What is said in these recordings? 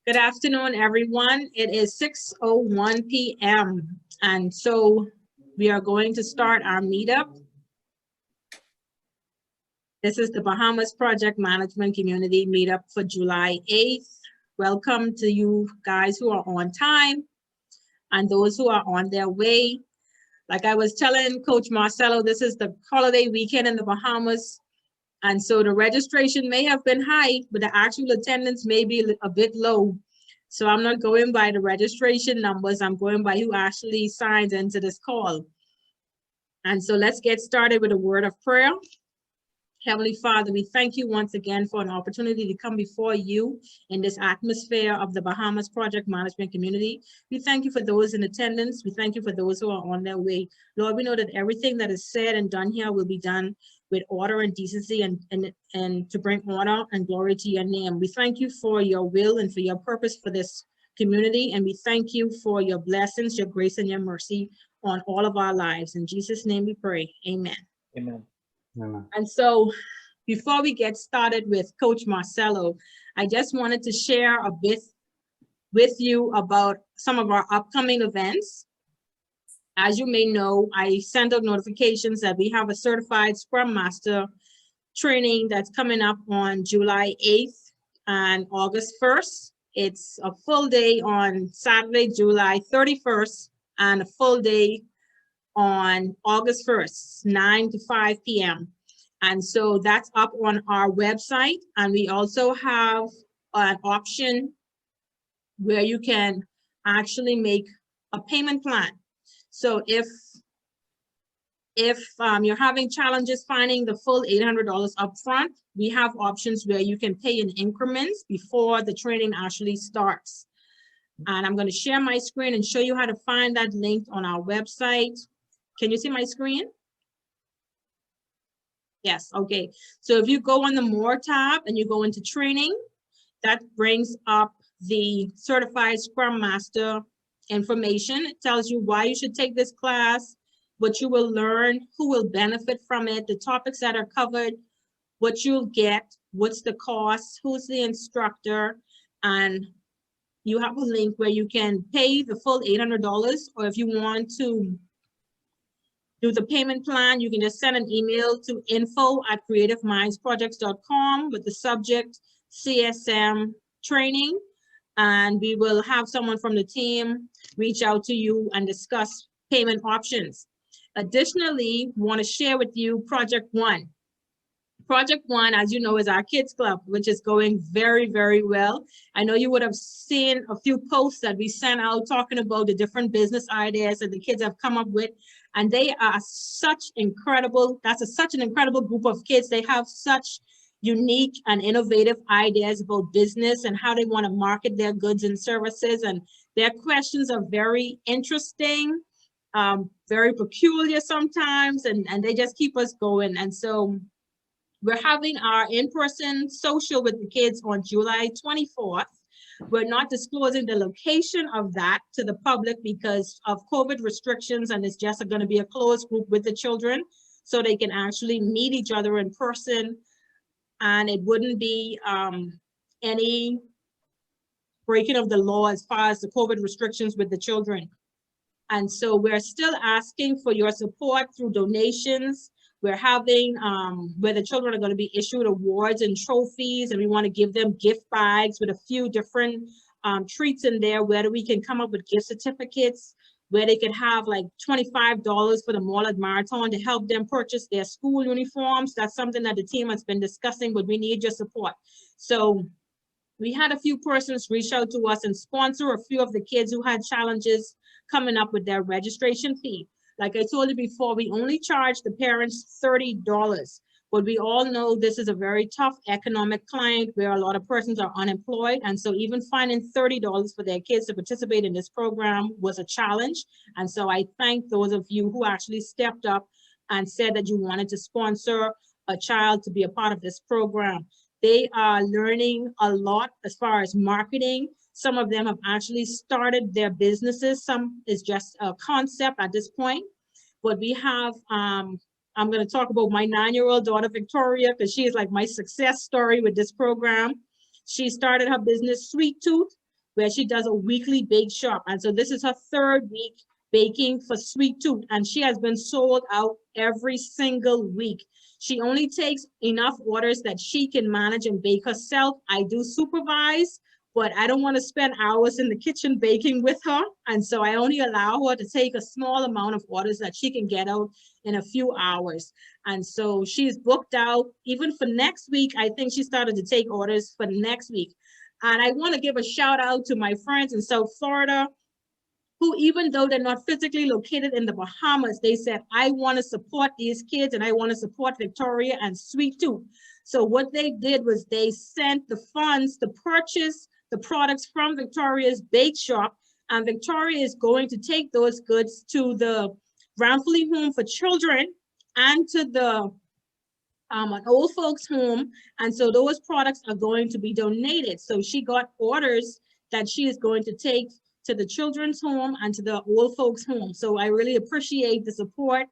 Good afternoon, everyone. It is 6:01 p.m. And so we are going to start our meetup. This is the Bahamas Project Management Community Meetup for July 8th. Welcome to you guys who are on time and those who are on their way. Like I was telling Coach Marcelo, this is the holiday weekend in the Bahamas. And so the registration may have been high, but the actual attendance may be a bit low. So I'm not going by the registration numbers. I'm going by who actually signs into this call. And so let's get started with a word of prayer. Heavenly Father, we thank you once again for an opportunity to come before you in this atmosphere of the Bahamas Project Management Community. We thank you for those in attendance. We thank you for those who are on their way. Lord, we know that everything that is said and done here will be done with order and decency and to bring honor and glory to your name. We thank you for your will and for your purpose for this community. And we thank you for your blessings, your grace, and your mercy on all of our lives. In Jesus' name we pray. Amen. Amen. And so before we get started with Coach Marcelo, I just wanted to share a bit with you about some of our upcoming events. As you may know, I send out notifications that we have a certified Scrum Master training that's coming up on July 8th and August 1st. It's a full day on Saturday, July 31st, and a full day on August 1st, 9 to 5 p.m. And so that's up on our website. And we also have an option where you can actually make a payment plan. So if you're having challenges finding the full $800 upfront, we have options where you can pay in increments before the training actually starts. And I'm going to share my screen and show you how to find that link on our website. Can you see my screen? Yes, okay. So if you go on the More tab and you go into training, that brings up the Certified Scrum Master information. It tells you why you should take this class, what you will learn, who will benefit from it, the topics that are covered, what you'll get, what's the cost, who's the instructor, and you have a link where you can pay the full $800, or if you want to do the payment plan, you can just send an email to info@creativemindsprojects.com with the subject CSM training, and we will have someone from the team reach out to you and discuss payment options. Additionally, we want to share with you Project One. Project One, as you know, is our kids club, which is going very, very well. I know you would have seen a few posts that we sent out talking about the different business ideas that the kids have come up with. And they are such an incredible group of kids. They have such unique and innovative ideas about business and how they want to market their goods and services. And their questions are very interesting, very peculiar sometimes, and they just keep us going. And so we're having our in-person social with the kids on July 24th. We're not disclosing the location of that to the public because of COVID restrictions, and it's just going to be a closed group with the children so they can actually meet each other in person, and it wouldn't be any breaking of the law as far as the COVID restrictions with the children. And so we're still asking for your support through donations. We're having where the children are going to be issued awards and trophies, and we want to give them gift bags with a few different treats in there, where we can come up with gift certificates, where they could have like $25 for the Mall Marathon to help them purchase their school uniforms. That's something that the team has been discussing, but we need your support. So we had a few persons reach out to us and sponsor a few of the kids who had challenges coming up with their registration fee. Like I told you before, we only charge the parents $30, but we all know this is a very tough economic climate where a lot of persons are unemployed. And so even finding $30 for their kids to participate in this program was a challenge. And so I thank those of you who actually stepped up and said that you wanted to sponsor a child to be a part of this program. They are learning a lot as far as marketing. Some of them have actually started their businesses. Some is just a concept at this point. But we have, I'm going to talk about my 9-year-old daughter, Victoria, because she is like my success story with this program. She started her business, Sweet Tooth, where she does a weekly bake shop. And so this is her 3rd week baking for Sweet Tooth, and she has been sold out every single week. She only takes enough orders that she can manage and bake herself. I do supervise, but I don't want to spend hours in the kitchen baking with her. And so I only allow her to take a small amount of orders that she can get out in a few hours. And so she's booked out even for next week. I think she started to take orders for next week. And I want to give a shout out to my friends in South Florida, who, even though they're not physically located in the Bahamas, they said, I want to support these kids and I want to support Victoria and Sweet Tooth. So what they did was they sent the funds to purchase the products from Victoria's bake shop, and Victoria is going to take those goods to the Ramfully Home for Children and to the an old folks home. And so those products are going to be donated. So she got orders that she is going to take to the children's home and to the old folks home. So I really appreciate the support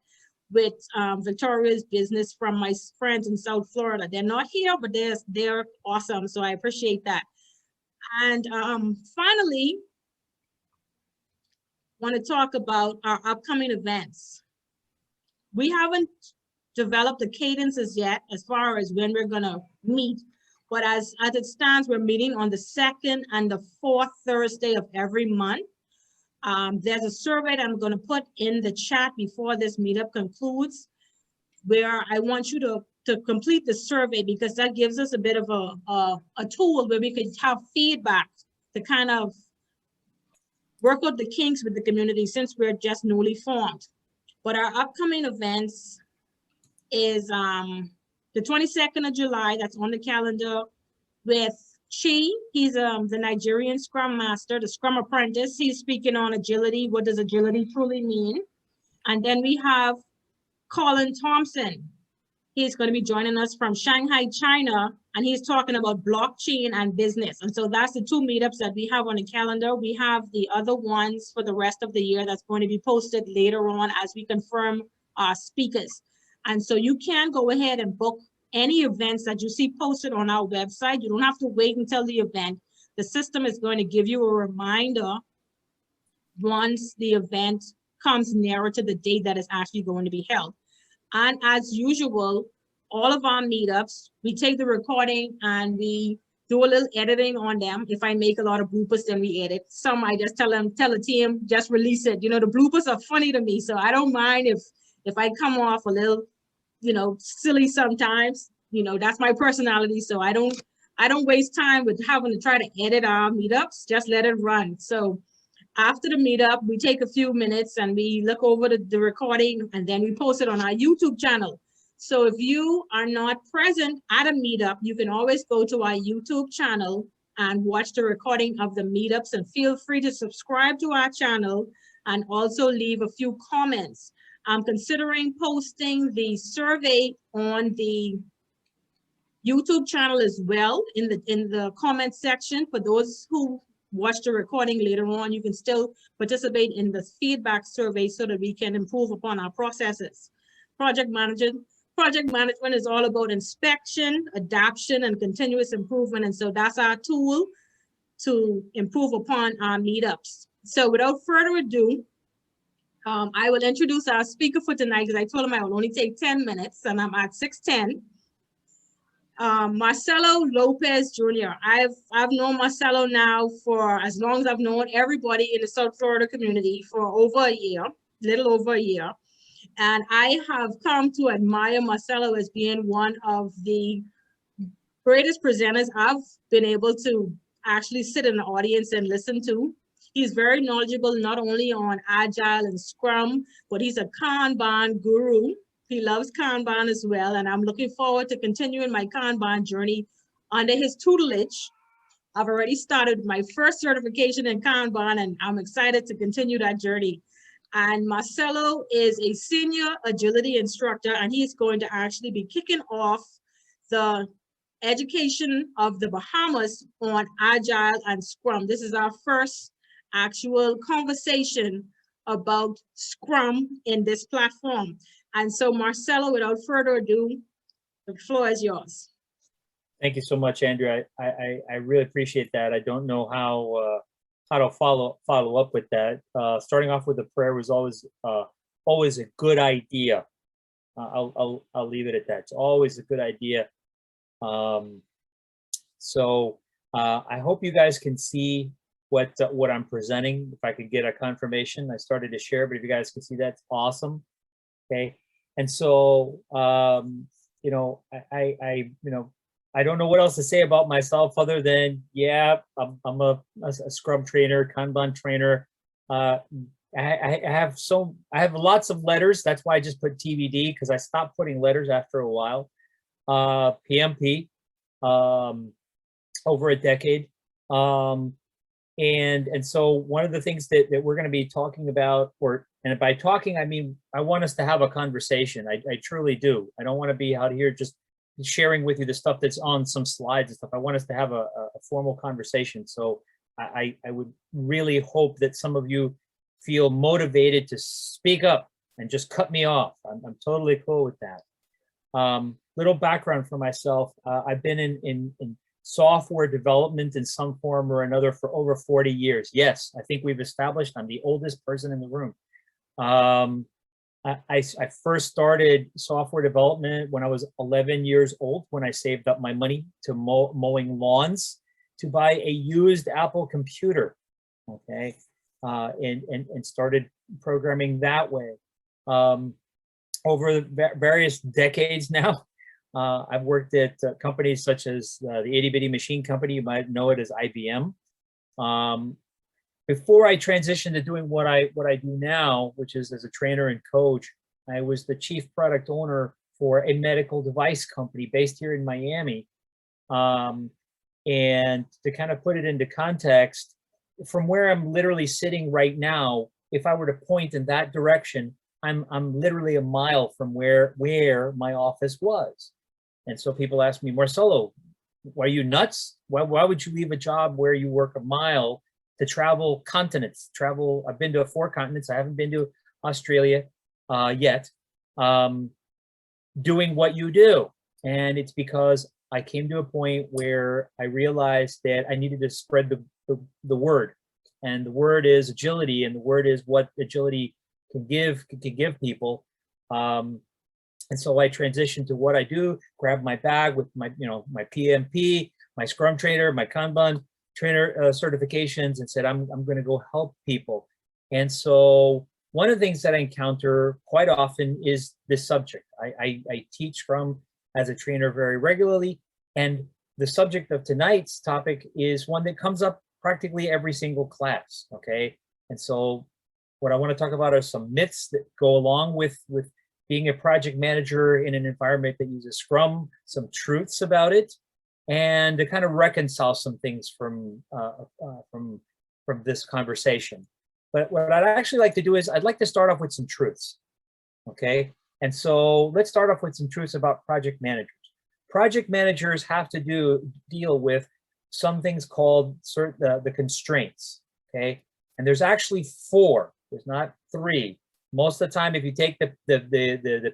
with Victoria's business from my friends in South Florida. They're not here, but they're awesome. So I appreciate that. And finally, want to talk about our upcoming events. We haven't developed the cadences yet as far as when we're gonna meet, but as it stands, we're meeting on the 2nd and the 4th Thursday of every month. There's a survey that I'm gonna put in the chat before this meetup concludes, where I want you to complete the survey, because that gives us a bit of a tool where we could have feedback to kind of work out the kinks with the community since we're just newly formed. But our upcoming events is the 22nd of July, that's on the calendar, with Chi. He's the Nigerian Scrum Master, the Scrum Apprentice. He's speaking on agility. What does agility truly mean? And then we have Colin Thompson. He's going to be joining us from Shanghai, China, and he's talking about blockchain and business. And so that's the 2 meetups that we have on the calendar. We have the other ones for the rest of the year that's going to be posted later on as we confirm our speakers. And so you can go ahead and book any events that you see posted on our website. You don't have to wait until the event. The system is going to give you a reminder once the event comes nearer to the date that is actually going to be held. And as usual, all of our meetups, we take the recording and we do a little editing on them. If I make a lot of bloopers, then we edit. Some I just tell the team, just release it. You know, the bloopers are funny to me, so I don't mind if I come off a little, you know, silly sometimes. You know, that's my personality, so I don't waste time with having to try to edit our meetups. Just let it run. So after the meetup, we take a few minutes and we look over the recording, and then we post it on our YouTube channel. So if you are not present at a meetup, you can always go to our YouTube channel and watch the recording of the meetups, and feel free to subscribe to our channel and also leave a few comments. I'm considering posting the survey on the YouTube channel as well in the comment section. For those who watch the recording later on, you can still participate in the feedback survey so that we can improve upon our processes. Project management is all about inspection, adoption, and continuous improvement. And so that's our tool to improve upon our meetups. So without further ado, I will introduce our speaker for tonight, because I told him I will only take 10 minutes and I'm at 6:10. Marcelo Lopez Jr. I've known Marcelo now for as long as I've known everybody in the South Florida community, for over a year, little over a year. And I have come to admire Marcelo as being one of the greatest presenters I've been able to actually sit in the audience and listen to. He's very knowledgeable, not only on Agile and Scrum, but he's a Kanban guru. He loves Kanban as well, and I'm looking forward to continuing my Kanban journey under his tutelage. I've already started my first certification in Kanban, and I'm excited to continue that journey. And Marcelo is a senior agility instructor, and he's going to actually be kicking off the education of the Bahamas on Agile and Scrum. This is our first actual conversation about Scrum in this platform. And so Marcelo, without further ado, the floor is yours. Thank you so much, Andrea. I really appreciate that. I don't know how how to follow up with that. Starting off with a prayer was always a good idea. I'll leave it at that. It's always a good idea. So I hope you guys can see what I'm presenting. If I could get a confirmation, I started to share, but if you guys can see, that's awesome. Okay, and so you know, I don't know what else to say about myself other than, yeah, I'm a Scrum trainer, Kanban trainer. I have lots of letters. That's why I just put TBD, because I stopped putting letters after a while. PMP, over a decade. And so one of the things that we're going to be talking about, and by talking, I mean, I want us to have a conversation. I truly do. I don't want to be out here just sharing with you the stuff that's on some slides and stuff. I want us to have a formal conversation. So I would really hope that some of you feel motivated to speak up and just cut me off. I'm totally cool with that. Little background for myself. I've been in software development in some form or another for over 40 years. Yes, I think we've established I'm the oldest person in the room. I first started software development when I was 11 years old, when I saved up my money to mowing lawns to buy a used Apple computer, okay, and started programming that way. Over various decades now, I've worked at companies such as the Itty Bitty Machine Company. You might know it as IBM. Before I transitioned to doing what I do now, which is as a trainer and coach, I was the chief product owner for a medical device company based here in Miami. And to kind of put it into context, from where I'm literally sitting right now, if I were to point in that direction, I'm literally a mile from where my office was. And so people ask me, Marcelo, are you nuts? Why would you leave a job where you work a mile to travel continents? I've been to 4 continents. I haven't been to Australia yet, doing what you do. And it's because I came to a point where I realized that I needed to spread the word. And the word is agility, and the word is what agility can give people. And so I transitioned to what I do, grabbed my bag with my PMP, my Scrum trainer, my Kanban trainer certifications, and said, I'm going to go help people. And so one of the things that I encounter quite often is this subject. I teach Scrum as a trainer very regularly, and the subject of tonight's topic is one that comes up practically every single class, okay? And so what I want to talk about are some myths that go along with being a project manager in an environment that uses Scrum, some truths about it, and to kind of reconcile some things from this conversation. But what I'd actually like to do is I'd like to start off with some truths, okay? And so let's start off with some truths about project managers. Project managers have to deal with some things called the constraints, okay? And there's actually 4, there's not 3. Most of the time, if you take the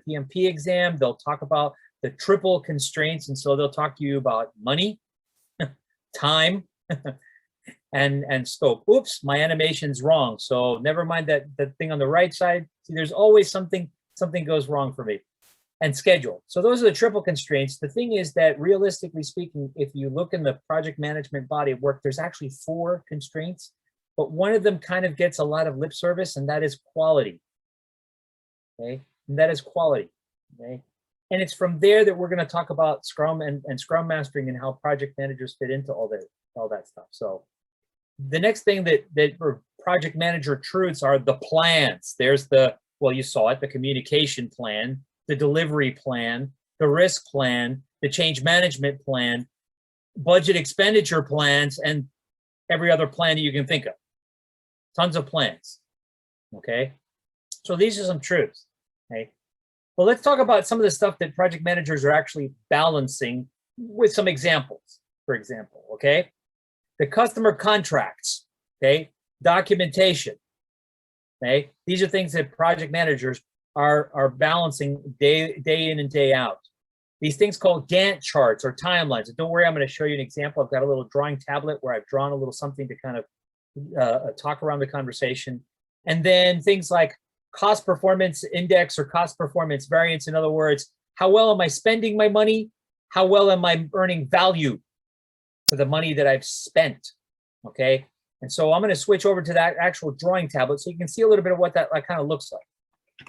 PMP exam, they'll talk about the triple constraints. And so they'll talk to you about money, time, and scope. Oops, my animation's wrong. So never mind that thing on the right side. See, there's always something goes wrong for me. And schedule. So those are the triple constraints. The thing is that realistically speaking, if you look in the project management body of work, there's actually 4 constraints, but one of them kind of gets a lot of lip service, and that is quality. Okay, and that is quality. Okay, and it's from there that we're going to talk about Scrum and Scrum mastering and how project managers fit into all that stuff. So the next thing that for project manager truths are the plans. There's you saw it, the communication plan, the delivery plan, the risk plan, the change management plan, budget expenditure plans, and every other plan that you can think of. Tons of plans, okay? So these are some truths, okay? Well, let's talk about some of the stuff that project managers are actually balancing with some examples, for example, okay? The customer contracts, okay? Documentation, okay? These are things that project managers are balancing day in and day out. These things called Gantt charts or timelines. And don't worry, I'm going to show you an example. I've got a little drawing tablet where I've drawn a little something to kind of talk around the conversation. And then things like cost performance index or cost performance variance. In other words, how well am I spending my money? How well am I earning value for the money that I've spent? Okay. And so I'm going to switch over to that actual drawing tablet so you can see a little bit of what that kind of looks like.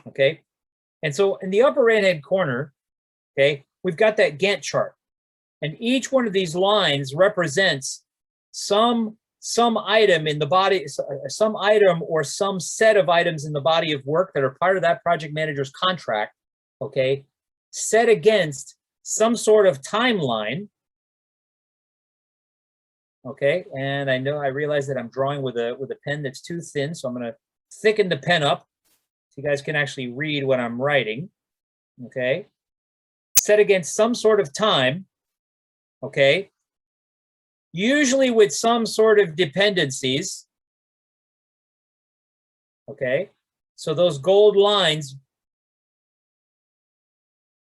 Okay. And so in the upper right-hand corner, okay, we've got that Gantt chart. And each one of these lines represents some item in the body, some item or some set of items in the body of work that are part of that project manager's contract, okay, set against some sort of timeline, okay? And I realize that I'm drawing with a pen that's too thin, so I'm gonna thicken the pen up so you guys can actually read what I'm writing, okay? Set against some sort of time, okay? Usually with some sort of dependencies, okay? So those gold lines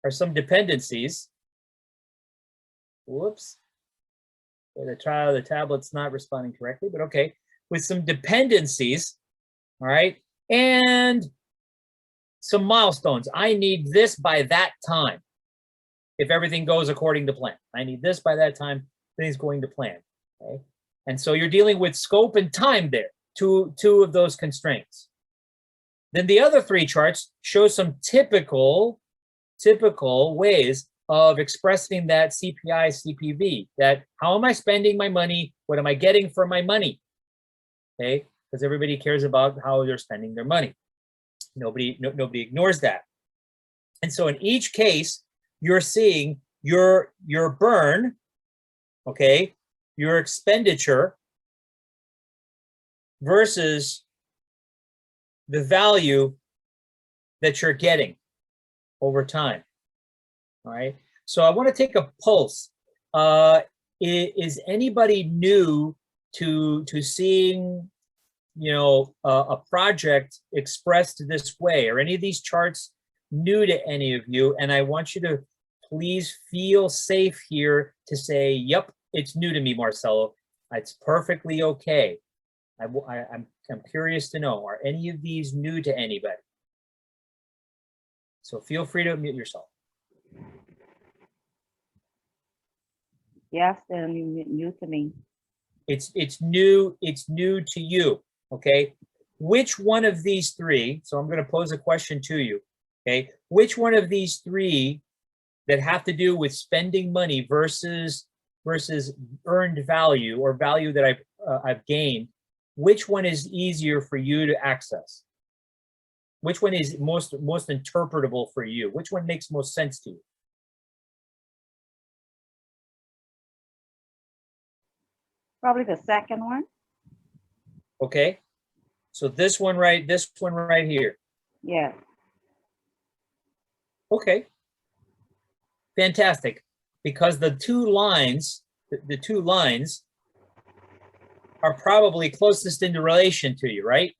are some dependencies. Whoops. The tablet's not responding correctly, but okay. With some dependencies, all right? And some milestones. I need this by that time. If everything goes according to plan. I need this by that time. Things going to plan, okay? And so you're dealing with scope and time there, two of those constraints. Then the other three charts show some typical ways of expressing that CPI, CPV, that how am I spending my money? What am I getting for my money? Okay, because everybody cares about how they're spending their money. Nobody ignores that. And so in each case, you're seeing your burn, okay, your expenditure versus the value that you're getting over time. All right. So I want to take a pulse. Is anybody new to seeing, you know, a project expressed this way? Are any of these charts new to any of you? And I want you to please feel safe here to say, yep, it's new to me, Marcelo. It's perfectly okay. I'm curious to know, are any of these new to anybody? So feel free to unmute yourself. Yes, they're new to me. It's new to you, okay? Which one of these three, so I'm going to pose a question to you, okay? Which one of these three that have to do with spending money versus earned value or value that I've gained, which one is easier for you to access? Which one is most interpretable for you? Which one makes most sense to you? Probably the second one. Okay, so this one right here. Yeah. Okay, fantastic. Because the two lines are probably closest into relation to you, right?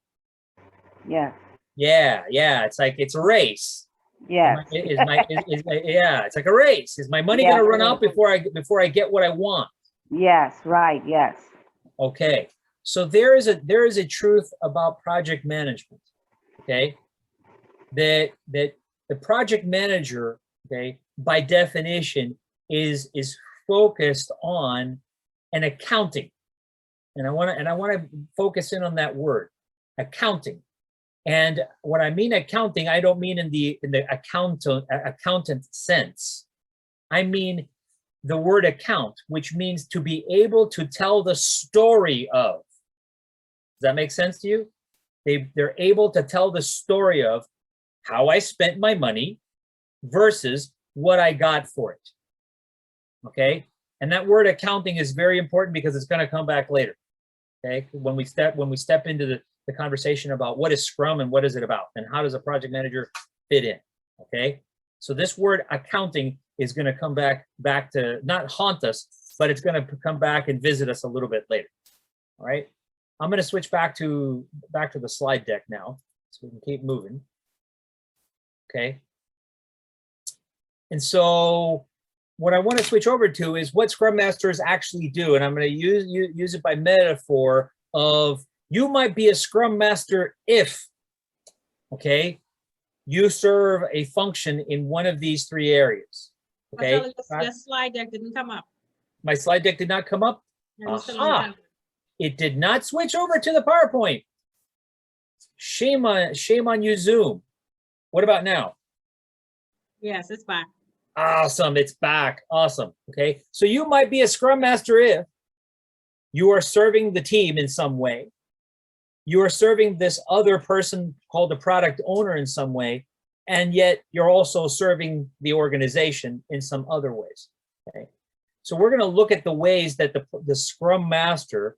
Yeah. Yeah. It's like it's a race. Yeah. Yeah, it's like a race. Is my money going to run out before I get what I want? Yes, right, yes. Okay, so there is a truth about project management, okay, that the project manager, okay, by definition is focused on an accounting, and I want to focus in on that word, accounting. And when I mean accounting, I don't mean in the accountant sense. I mean the word account, which means to be able to tell the story of. Does that make sense to you? They're able to tell the story of how I spent my money versus what I got for it. Okay? And that word accounting is very important because it's going to come back later. Okay? When we step into the conversation about what is Scrum and what is it about and how does a project manager fit in. Okay? So this word accounting is going to come back to not haunt us, but it's going to come back and visit us a little bit later. All right. I'm going to switch back to the slide deck now, so we can keep moving. Okay. And so what I want to switch over to is what Scrum Masters actually do, and I'm going to use it by metaphor of You might be a Scrum Master if, okay, you serve a function in one of these three areas. Okay. Marcelo, your slide deck didn't come up. My slide deck did not come up. No, you're still on the Aha. tablet. It did not switch over to the PowerPoint. Shame on you, Zoom. What about now? Yes, it's back. Awesome, it's back. Awesome. Okay, so you might be a Scrum Master if you are serving the team in some way. You are serving this other person called the product owner in some way, and yet you're also serving the organization in some other ways. Okay, so we're going to look at the ways that the Scrum Master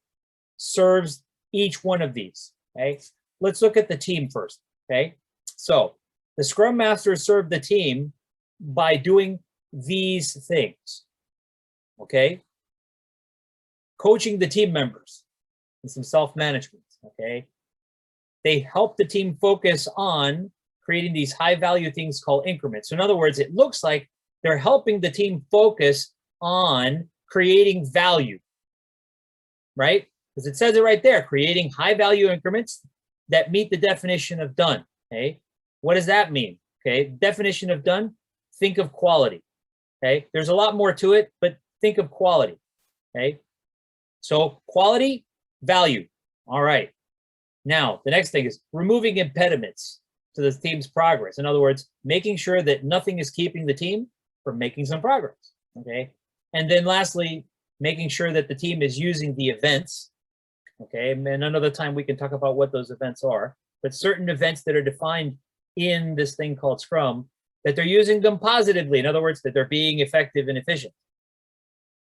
serves each one of these. Okay, let's look at the team first. Okay, so the Scrum Master served the team by doing these things. Okay, coaching the team members and some self-management. Okay, they help the team focus on creating these high-value things called increments. So in other words, it looks like they're helping the team focus on creating value, right? Because it says it right there, creating high-value increments that meet the definition of done. Okay, what does that mean? Okay, definition of done, think of quality. Okay, there's a lot more to it, but think of quality. Okay, so quality, value. All right. Now, the next thing is removing impediments to the team's progress. In other words, making sure that nothing is keeping the team from making some progress. Okay, and then lastly, making sure that the team is using the events. Okay, and another time we can talk about what those events are, but certain events that are defined in this thing called Scrum, that they're using them positively. In other words, that they're being effective and efficient.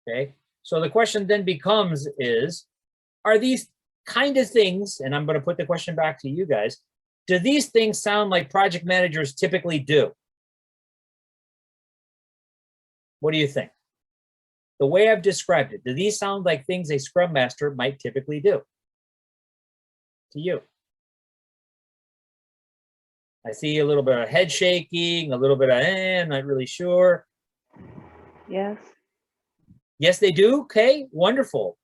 Okay, so the question then becomes is, are these kind of things, and I'm going to put the question back to you guys, do these things sound like project managers typically do? What do you think? The way I've described it, do these sound like things a Scrum Master might typically do? To you. I see a little bit of head shaking, a little bit of, not really sure. Yes. Yes, they do. Okay, wonderful.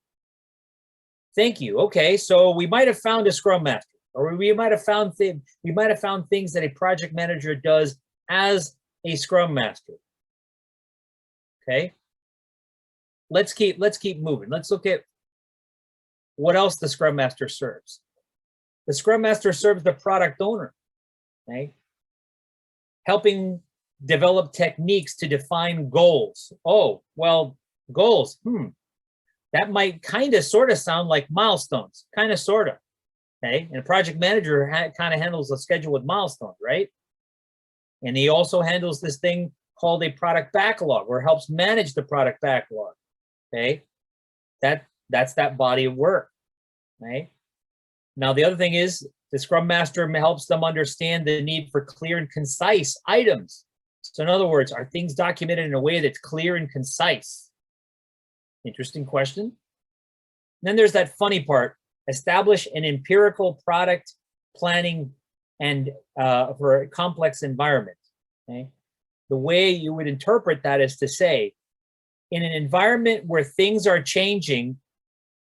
Thank you. Okay, so we might have found a Scrum Master, or we might have found things that a project manager does as a Scrum Master. Okay, let's keep moving. Let's look at what else the Scrum Master serves. The Scrum Master serves the product owner. Okay, helping develop techniques to define goals. Oh, well, goals. That might kind of sort of sound like milestones, kind of sort of. Okay, and a project manager kind of handles the schedule with milestones, right? And he also handles this thing called a product backlog, or helps manage the product backlog. Okay, that's that body of work. Right. Now the other thing is the Scrum Master helps them understand the need for clear and concise items. So in other words, are things documented in a way that's clear and concise? Interesting question. And then there's that funny part, establish an empirical product planning and for a complex environment. Okay? The way you would interpret that is to say, in an environment where things are changing,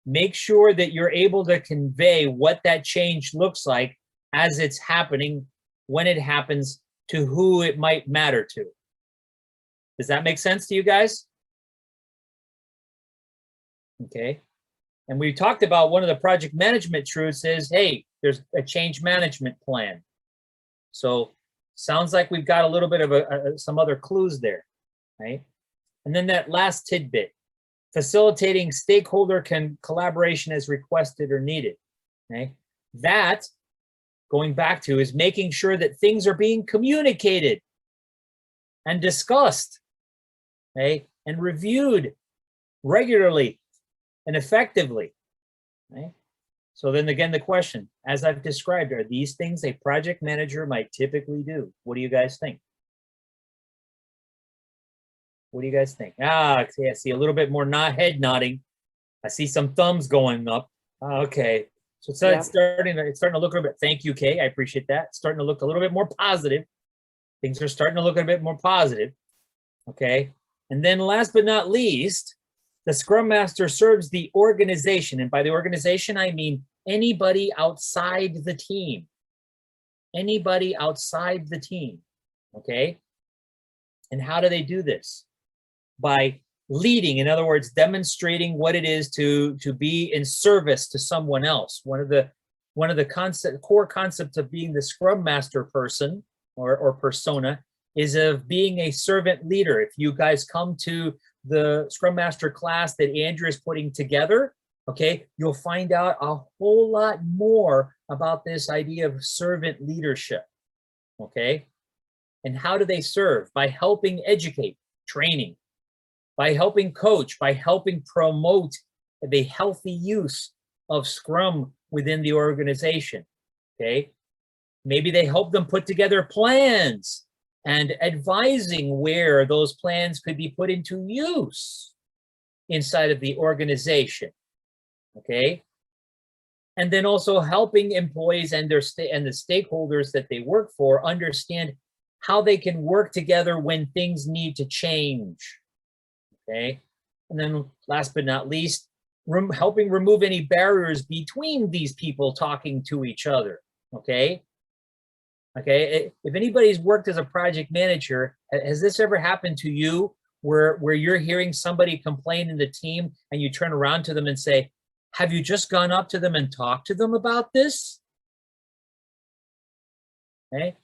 make sure that you're able to convey what that change looks like as it's happening, when it happens, to who it might matter to. Does that make sense to you guys? Okay. And we talked about one of the project management truths is, hey, there's a change management plan. So sounds like we've got a little bit of some other clues there, right? And then that last tidbit, facilitating stakeholder collaboration as requested or needed, okay? That, going back to, is making sure that things are being communicated and discussed, okay? And reviewed regularly and effectively, right? So then again, the question, as I've described, are these things a project manager might typically do? What do you guys think? What do you guys think? I see a little bit more head nodding. I see some thumbs going up. Okay, so it's starting to look a little bit. Thank you, Kay. I appreciate that. It's starting to look a little bit more positive. Things are starting to look a bit more positive. Okay, and then last but not least, the Scrum Master serves the organization, and by the organization I mean anybody outside the team. Anybody outside the team, okay? And how do they do this? By leading, in other words, demonstrating what it is to be in service to someone else. One of the core concepts of being the Scrum Master person or persona is of being a servant leader. If you guys come to the Scrum Master class that Andrew is putting together, okay, you'll find out a whole lot more about this idea of servant leadership, okay? And how do they serve? By helping educate, training, by helping coach, by helping promote the healthy use of Scrum within the organization, okay? Maybe they help them put together plans and advising where those plans could be put into use inside of the organization, okay? And then also helping employees and the stakeholders that they work for understand how they can work together when things need to change, okay? And then last but not least, helping remove any barriers between these people talking to each other, okay? Okay, if anybody's worked as a project manager, has this ever happened to you where you're hearing somebody complain in the team and you turn around to them and say, have you just gone up to them and talked to them about this? Okay,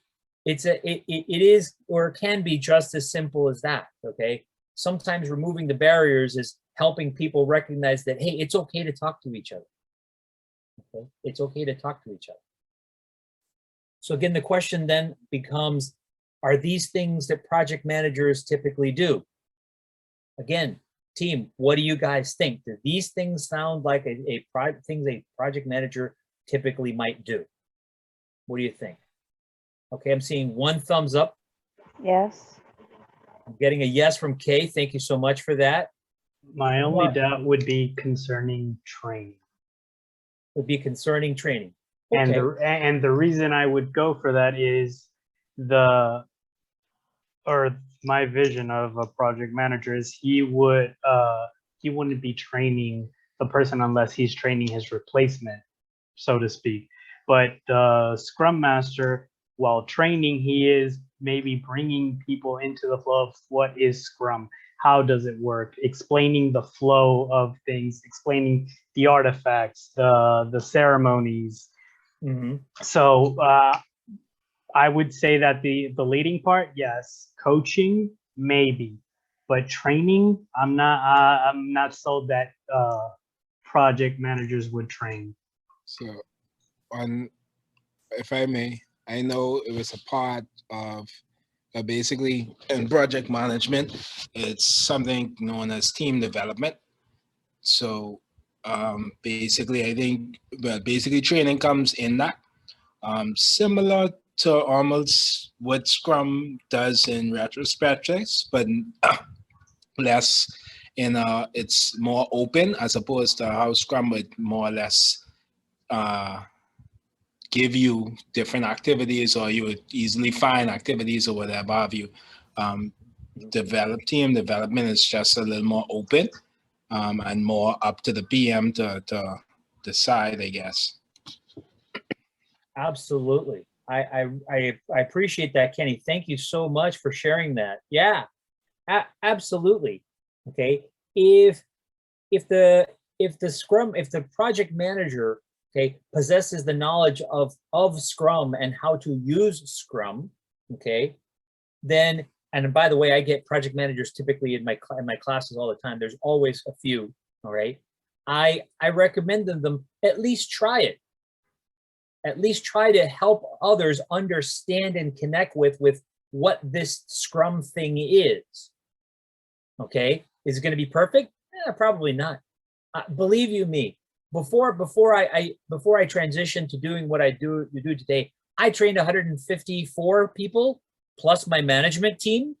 it is or can be just as simple as that, okay? Sometimes removing the barriers is helping people recognize that, hey, it's okay to talk to each other, okay? It's okay to talk to each other. So again, the question then becomes, are these things that project managers typically do? Again, team, what do you guys think? Do these things sound like things a project manager typically might do? What do you think? Okay, I'm seeing one thumbs up. Yes. I'm getting a yes from Kay. Thank you so much for that. My only doubt would be concerning training. Would be concerning training. And Okay. the reason I would go for that is my vision of a project manager is he wouldn't be training the person unless he's training his replacement, so to speak. But the Scrum Master, while training, he is maybe bringing people into the flow of what is Scrum, how does it work, explaining the flow of things, explaining the artifacts, the ceremonies. Mm-hmm. So I would say that the leading part, yes. Coaching, maybe, but training, I'm not sold that project managers would train. So, if I may, I know it was a part of basically in project management, it's something known as team development. So basically, I think, basically training comes in that. Similar to almost what Scrum does in retrospectives, but less in it's more open as opposed to how Scrum would more or less give you different activities, or you would easily find activities or whatever have you. Team development is just a little more open and more up to the PM to decide, I guess. Absolutely. I appreciate that, Kenny. Thank you so much for sharing that. Yeah, absolutely. Okay. If the project manager, okay, possesses the knowledge of Scrum and how to use Scrum, okay, then, and by the way, I get project managers typically in my classes all the time. There's always a few, all right. I recommend them at least try it. At least try to help others understand and connect with what this Scrum thing is. Okay, is it going to be perfect? Probably not. Believe you me, before I transitioned to doing what I do today, I trained 154 people plus my management team.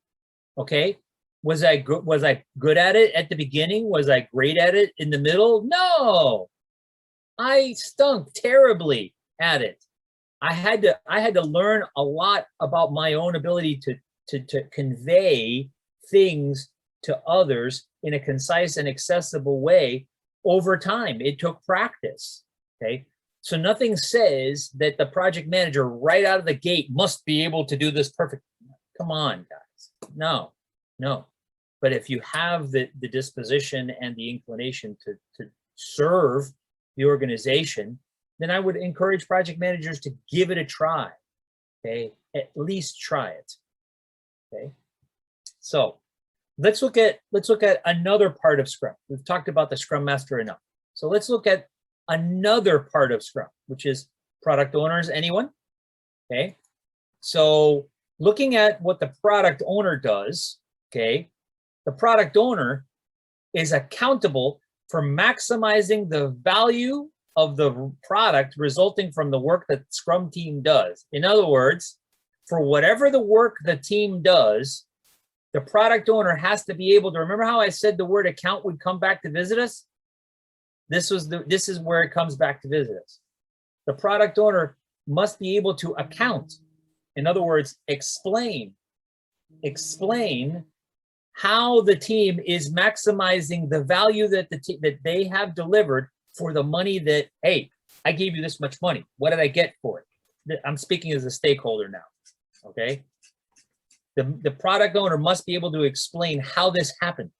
Okay, was I good at it at the beginning? Was I great at it in the middle? No, I stunk terribly at it. I had to learn a lot about my own ability to convey things to others in a concise and accessible way over time. It took practice. Okay, So nothing says that the project manager right out of the gate must be able to do this perfect. Come on, guys. No, no. But if you have the disposition and the inclination to serve the organization, then I would encourage project managers to give it a try. Okay, at least try it. Okay, so let's look at another part of Scrum. We've talked about the Scrum Master enough. So let's look at another part of Scrum, which is product owners. Anyone? Okay, so looking at what the product owner does, okay, the product owner is accountable for maximizing the value of the product resulting from the work that Scrum team does. In other words, for whatever the work the team does, the product owner has to be able to, remember how I said the word account would come back to visit us? This is where it comes back to visit us. The product owner must be able to account. In other words, explain how the team is maximizing the value that that they have delivered for the money that, hey, I gave you this much money. What did I get for it? I'm speaking as a stakeholder now, okay? The product owner must be able to explain how this happened,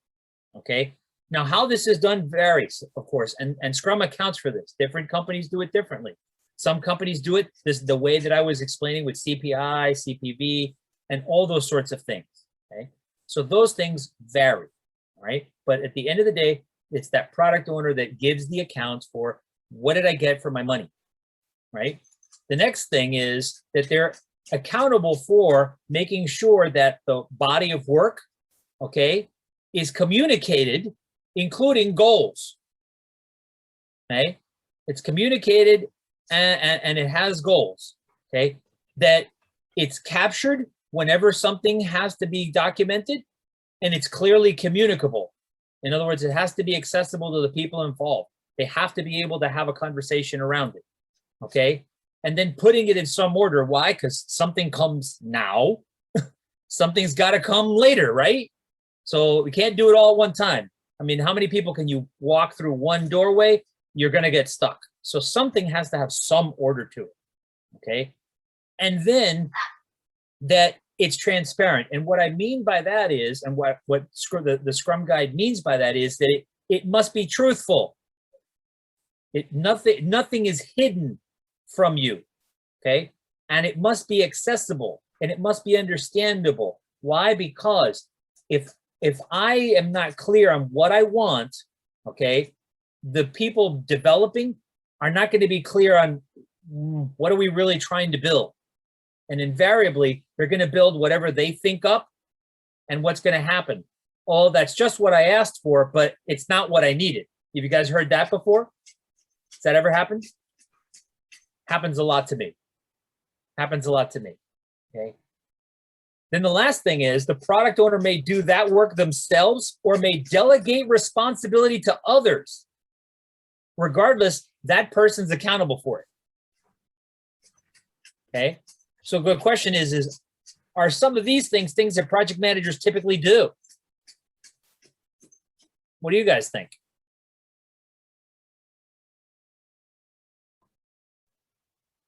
okay? Now, how this is done varies, of course, and Scrum accounts for this. Different companies do it differently. Some companies do it the way that I was explaining with CPI, CPV, and all those sorts of things, okay? So those things vary, right? But at the end of the day, it's that product owner that gives the accounts for what did I get for my money, right? The next thing is that they're accountable for making sure that the body of work, okay, is communicated, including goals, okay? It's communicated and it has goals, okay? That it's captured whenever something has to be documented and it's clearly communicable. In other words, it has to be accessible to the people involved. They have to be able to have a conversation around it, okay? And then putting it in some order. Why? Because something comes now. Something's got to come later, right? So we can't do it all at one time. I mean, how many people can you walk through one doorway? You're going to get stuck. So something has to have some order to it, okay? And then that it's transparent. And what I mean by that is, and what the Scrum Guide means by that is that it must be truthful. Nothing is hidden from you, okay? And it must be accessible and it must be understandable. Why? Because if I am not clear on what I want, okay, the people developing are not going to be clear on what are we really trying to build. And invariably, they're going to build whatever they think up, and what's going to happen? Oh, that's just what I asked for, but it's not what I needed. Have you guys heard that before? Has that ever happened? Happens a lot to me. Happens a lot to me, okay? Then the last thing is the product owner may do that work themselves or may delegate responsibility to others. Regardless, that person's accountable for it, okay? So the question is are some of these things that project managers typically do? What do you guys think?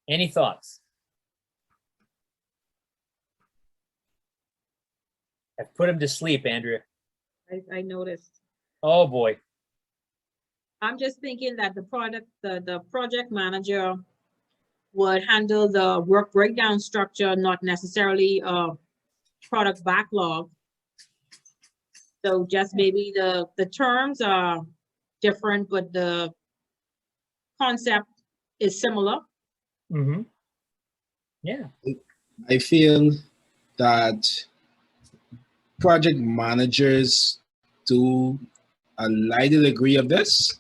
Any thoughts? I've put him to sleep, Andrea. I noticed. Oh boy. I'm just thinking that the project manager would handle the work breakdown structure, not necessarily a product backlog. So just maybe the terms are different, but the concept is similar. Mm-hmm. Yeah. I feel that project managers do a lighter degree of this,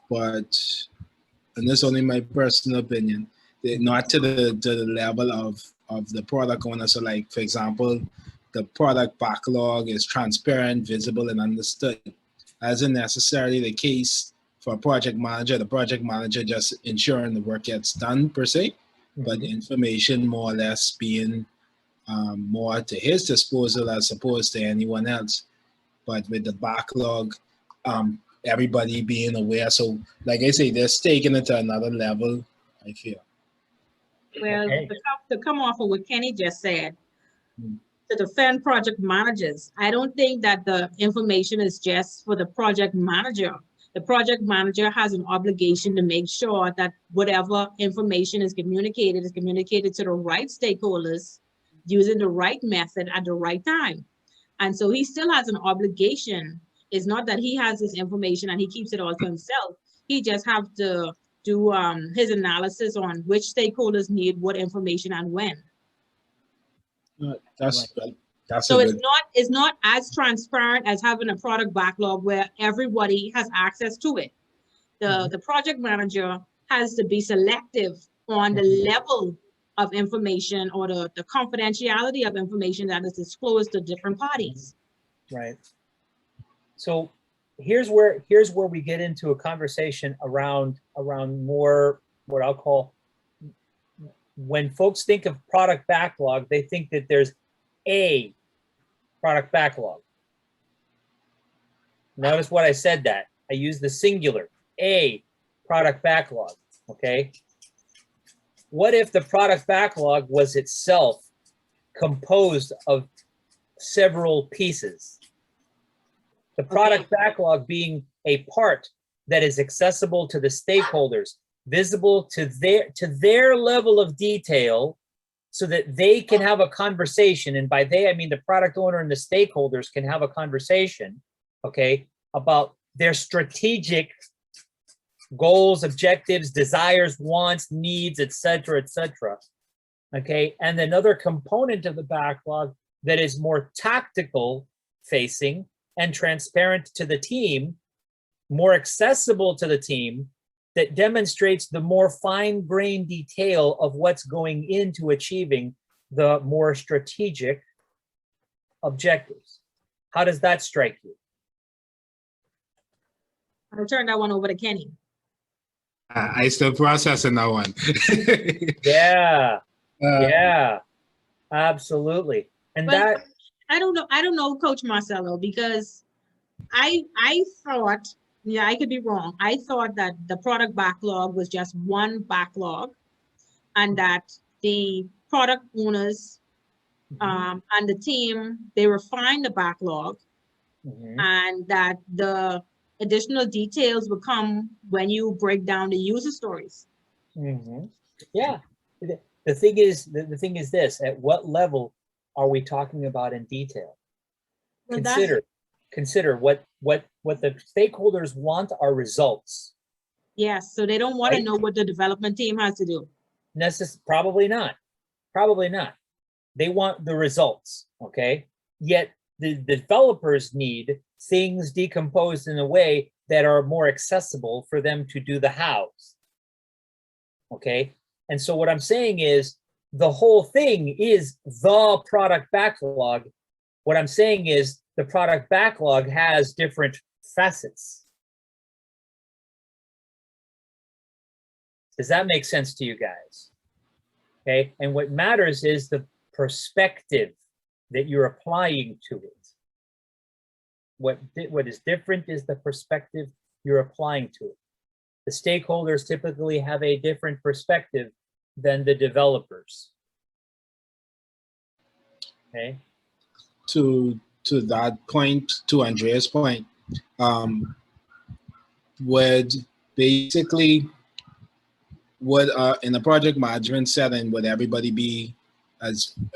but, and this is only my personal opinion, they're not to the level of the product owner. So like, for example, the product backlog is transparent, visible, and understood. As isn't necessarily the case for a project manager. The project manager just ensuring the work gets done per se, but the information more or less being more to his disposal as opposed to anyone else. But with the backlog, everybody being aware. So like I say, they're taking it to another level, I feel. Well, Okay. to come off of what Kenny just said, Hmm. to defend project managers, I don't think that the information is just for the project manager. The project manager has an obligation to make sure that whatever information is communicated to the right stakeholders using the right method at the right time. And so he still has an obligation. It's not that he has this information and he keeps it all to himself. He just have to do his analysis on which stakeholders need what information and when. That's So a good. it's not as transparent as having a product backlog where everybody has access to it. The project manager has to be selective on the level of information or the confidentiality of information that is disclosed to different parties. Right. So here's where we get into a conversation around more what I'll call, when folks think of product backlog, they think that there's a product backlog. Notice what I said, that I used the singular, a product backlog. Okay. What if the product backlog was itself composed of several pieces? The product backlog being a part that is accessible to the stakeholders, visible to their level of detail, so that they can have a conversation. And by they, I mean the product owner and the stakeholders can have a conversation, okay, about their strategic goals, objectives, desires, wants, needs, etc., etc. Okay, and another component of the backlog that is more tactical facing and transparent to the team, more accessible to the team, that demonstrates the more fine-grained detail of what's going into achieving the more strategic objectives. How does that strike you? I'll turn that one over to Kenny. I still processing that one. Yeah, yeah, absolutely. And Well, that, I don't know, Coach Marcelo, because I thought, yeah, I could be wrong. I thought that the product backlog was just one backlog, and that the product owners and the team, they refine the backlog, and that the additional details will come when you break down the user stories. yeah. The thing is this: at what level are we talking about in detail? Well, Consider what the stakeholders want are results. yes, so they don't want to Right? know what the development team has to do. Probably not. Probably not. They want the results, okay? Yet the developers need things decomposed in a way that are more accessible for them to do the hows, okay? And so what I'm saying is the whole thing is the product backlog. What I'm saying is the product backlog has different facets. Does that make sense to you guys? Okay, and what matters is the perspective that you're applying to it. What is different is the perspective you're applying to it. The stakeholders typically have a different perspective than the developers. Okay. To that point, to Andrea's point, would basically, would in a project management setting, would everybody be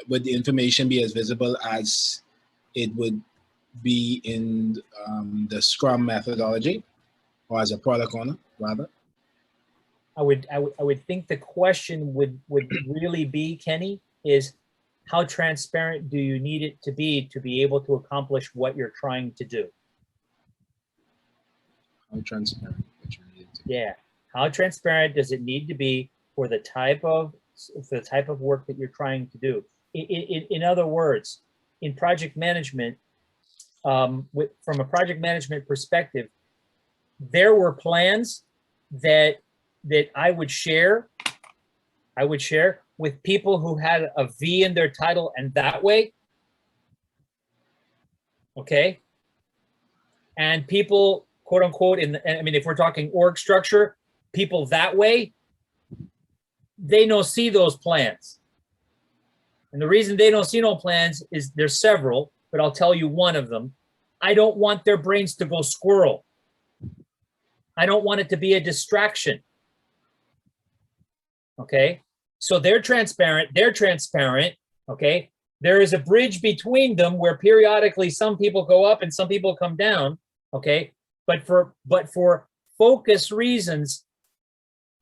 would the information be as visible as it would be in the Scrum methodology, or as a product owner rather? I would think the question would really be, Kenny, is how transparent do you need it to be able to accomplish what you're trying to do? How transparent? Yeah. How transparent does it need to be for the type of work that you're trying to do? In other words, in project management, from a project management perspective, there were plans that I would share with people who had a V in their title and that way. Okay. And people quote unquote, I mean, if we're talking org structure, people that way, they don't see those plans. And the reason they don't see no plans is there's several, but I'll tell you one of them. I don't want their brains to go squirrel. I don't want it to be a distraction. Okay, so they're transparent, okay? There is a bridge between them where periodically some people go up and some people come down, okay? But for focus reasons,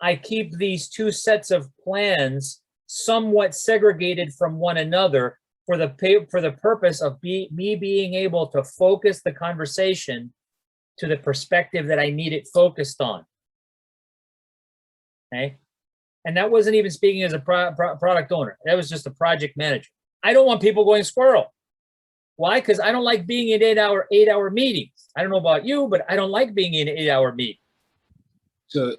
I keep these two sets of plans somewhat segregated from one another for the purpose of me being able to focus the conversation to the perspective that I need it focused on, okay? And that wasn't even speaking as a product owner. That was just a project manager. I don't want people going squirrel. Why? Because I don't like being in 8-hour meetings. I don't know about you, but I don't like being in an 8-hour meeting. So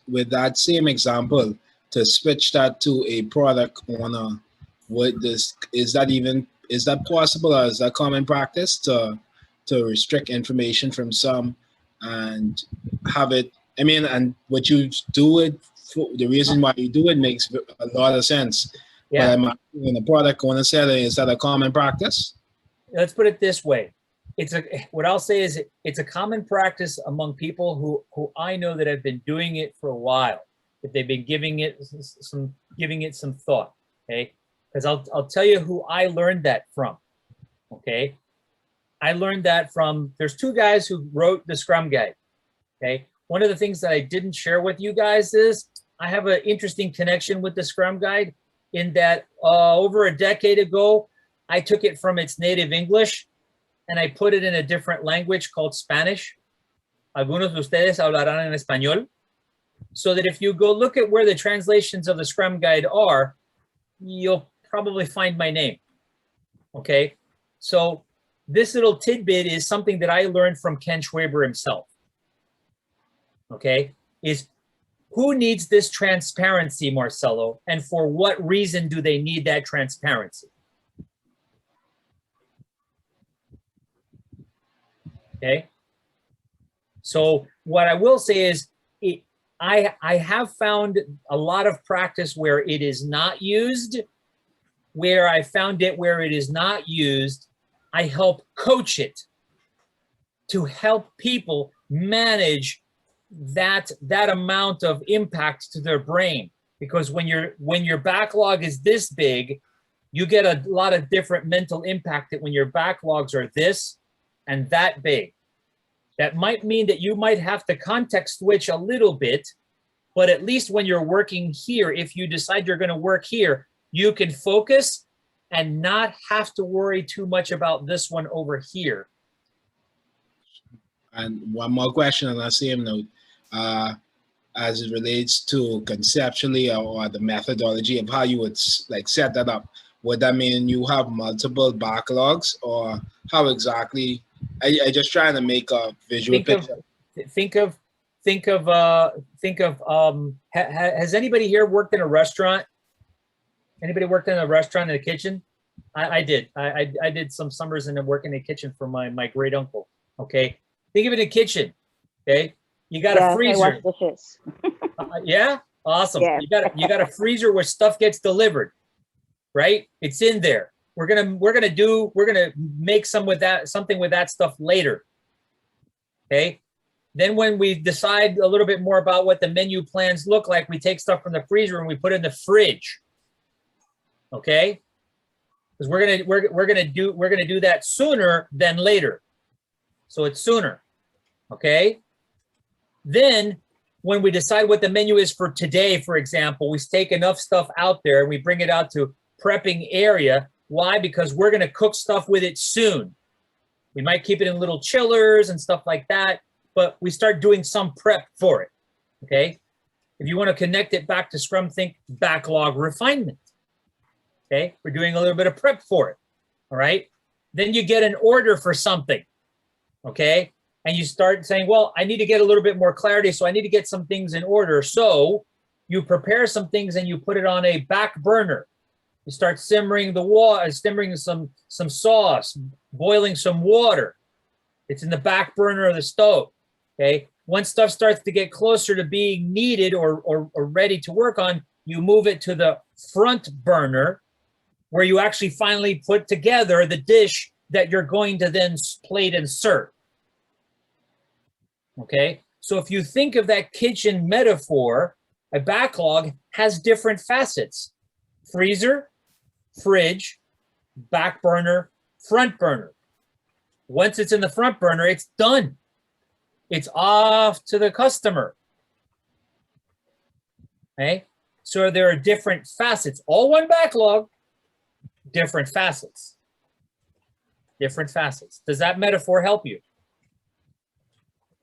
with that same example, to switch that to a product owner, is that possible, or is that common practice to restrict information from some and have it, I mean, and what you do it, the reason why you do it makes a lot of sense. Yeah. But in the product owner setting, is that a common practice? Let's put it this way. What I'll say is it's a common practice among people who I know that have been doing it for a while, that they've been giving it some thought, okay? Because I'll tell you who I learned that from, okay? I learned that from, there's two guys who wrote the Scrum Guide, okay? One of the things that I didn't share with you guys is I have an interesting connection with the Scrum Guide in that over a decade ago, I took it from its native English and I put it in a different language called Spanish. Algunos de ustedes hablarán en español. So that if you go look at where the translations of the Scrum Guide are, you'll probably find my name, okay? So this little tidbit is something that I learned from Ken Schwaber himself, okay? Is who needs this transparency, Marcelo, and for what reason do they need that transparency? Okay. So what I will say is I have found a lot of practice where it is not used. Where I found it where it is not used, I help coach it to help people manage that amount of impact to their brain. Because when your backlog is this big, you get a lot of different mental impact that when your backlogs are this and that big. That might mean that you might have to context switch a little bit, but at least when you're working here, if you decide you're going to work here, you can focus and not have to worry too much about this one over here. And one more question on that same note, as it relates to conceptually or the methodology of how you would like set that up. Would that mean you have multiple backlogs, or how exactly? I just trying to make a visual picture. Has anybody here worked in a restaurant? Anybody worked in a restaurant in a kitchen? I did. I did some summers in working in a kitchen for my great uncle. Okay, think of it in a kitchen. Okay, you got a freezer. I wash dishes. Yeah, awesome. Yeah. You got a freezer where stuff gets delivered, right? It's in there. We're gonna make something with that stuff later. Okay. Then when we decide a little bit more about what the menu plans look like, we take stuff from the freezer and we put it in the fridge. Okay. Because we're gonna do that sooner than later. So it's sooner. Okay. Then when we decide what the menu is for today, for example, we take enough stuff out there and we bring it out to prepping area. Why? Because we're going to cook stuff with it soon. We might keep it in little chillers and stuff like that, but we start doing some prep for it, okay? If you want to connect it back to Scrum, think backlog refinement, okay? We're doing a little bit of prep for it, all right? Then you get an order for something, okay? And you start saying, well, I need to get a little bit more clarity, so I need to get some things in order. So you prepare some things and you put it on a back burner. You start simmering the water, simmering some sauce, boiling some water. It's in the back burner of the stove. Okay. Once stuff starts to get closer to being needed or ready to work on, you move it to the front burner where you actually finally put together the dish that you're going to then plate and serve. Okay. So if you think of that kitchen metaphor, a backlog has different facets: freezer, fridge, back burner, front burner. Once it's in the front burner, it's done. It's off to the customer. Okay? So there are different facets. All one backlog, different facets. Different facets. Does that metaphor help you?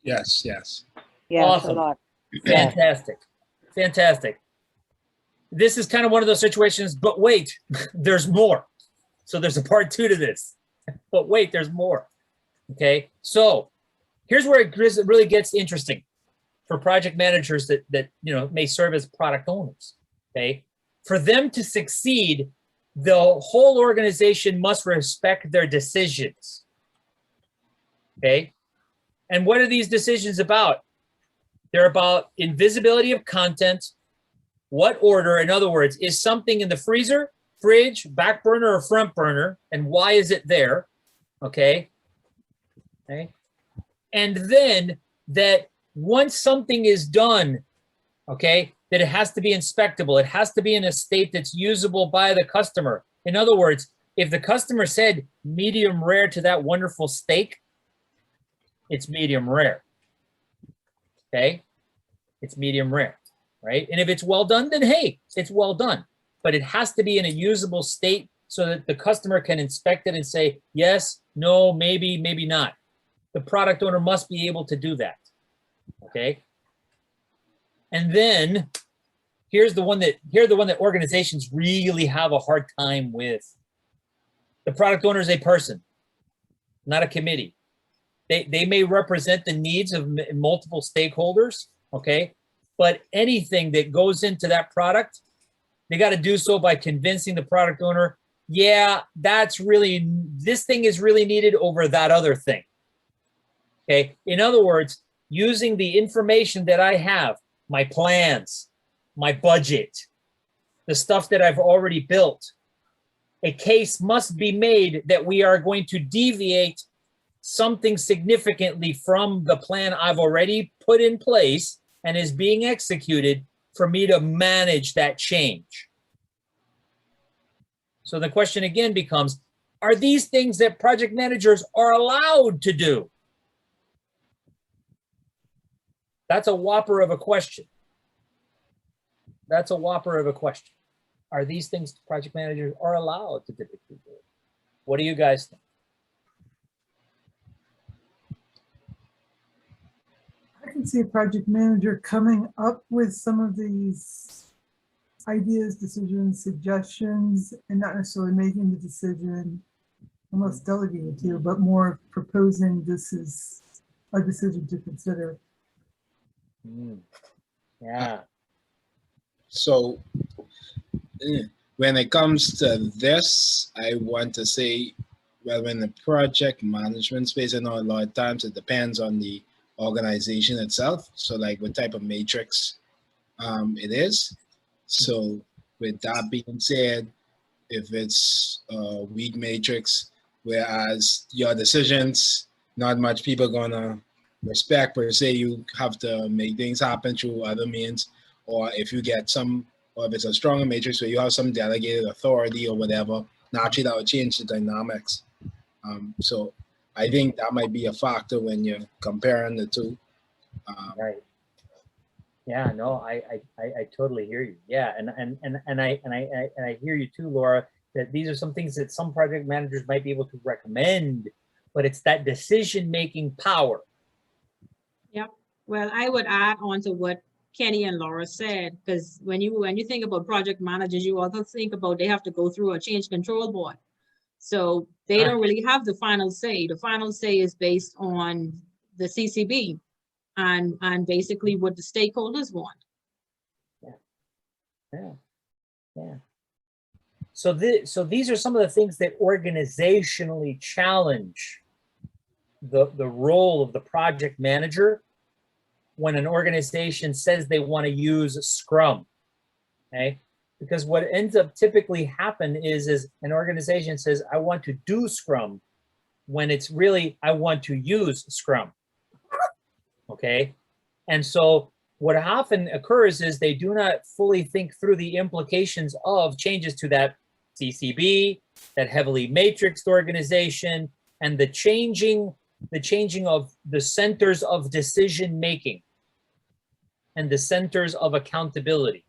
Yes, yes. Yes, Awesome. a lot. Fantastic. Fantastic. This is kind of one of those situations, but wait, there's more. So there's a part 2 to this. But wait, there's more. Okay? So here's where it really gets interesting for project managers that may serve as product owners. Okay? For them to succeed, the whole organization must respect their decisions. Okay? And what are these decisions about? They're about invisibility of content, what order, in other words, is something in the freezer, fridge, back burner, or front burner, and why is it there? Okay. Okay. And then that once something is done, okay, that it has to be inspectable. It has to be in a state that's usable by the customer. In other words, if the customer said medium rare to that wonderful steak, it's medium rare. Okay. It's medium rare, right? And if it's well done, then hey, it's well done. But it has to be in a usable state so that the customer can inspect it and say, yes, no, maybe, maybe not. The product owner must be able to do that, okay? And then here's the one that organizations really have a hard time with. The product owner is a person, not a committee. They may represent the needs of multiple stakeholders, okay? But anything that goes into that product, they got to do so by convincing the product owner, yeah, this thing is really needed over that other thing. Okay. In other words, using the information that I have, my plans, my budget, the stuff that I've already built, a case must be made that we are going to deviate something significantly from the plan I've already put in place and is being executed for me to manage that change. So the question again becomes, are these things that project managers are allowed to do? That's a whopper of a question. That's a whopper of a question. Are these things project managers are allowed to typically do? What do you guys think? I can see a project manager coming up with some of these ideas, decisions, suggestions, and not necessarily making the decision, almost delegating to, but more proposing this is a decision to consider. Yeah. So when it comes to this, I want to say, well, in the project management space, I know a lot of times it depends on the organization itself. So like what type of matrix it is. So with that being said, if it's a weak matrix, whereas your decisions, not much people gonna respect per se, you have to make things happen through other means, or if you get some, or if it's a stronger matrix where you have some delegated authority or whatever, naturally that would change the dynamics. So I think that might be a factor when you're comparing the two. Right. Yeah, no, I totally hear you. Yeah, and I hear you too, Laura, that these are some things that some project managers might be able to recommend, but it's that decision-making power. Yep. Well, I would add on to what Kenny and Laura said, because when you think about project managers, you also think about they have to go through a change control board. So they don't really have the final say. The final say is based on the CCB and basically what the stakeholders want. Yeah. So these are some of the things that organizationally challenge the role of the project manager when an organization says they want to use Scrum, okay? Because what ends up typically happen is an organization says, I want to do Scrum, when it's really, I want to use Scrum, okay? And so what often occurs is they do not fully think through the implications of changes to that CCB, that heavily matrixed organization, and the changing of the centers of decision making and the centers of accountability.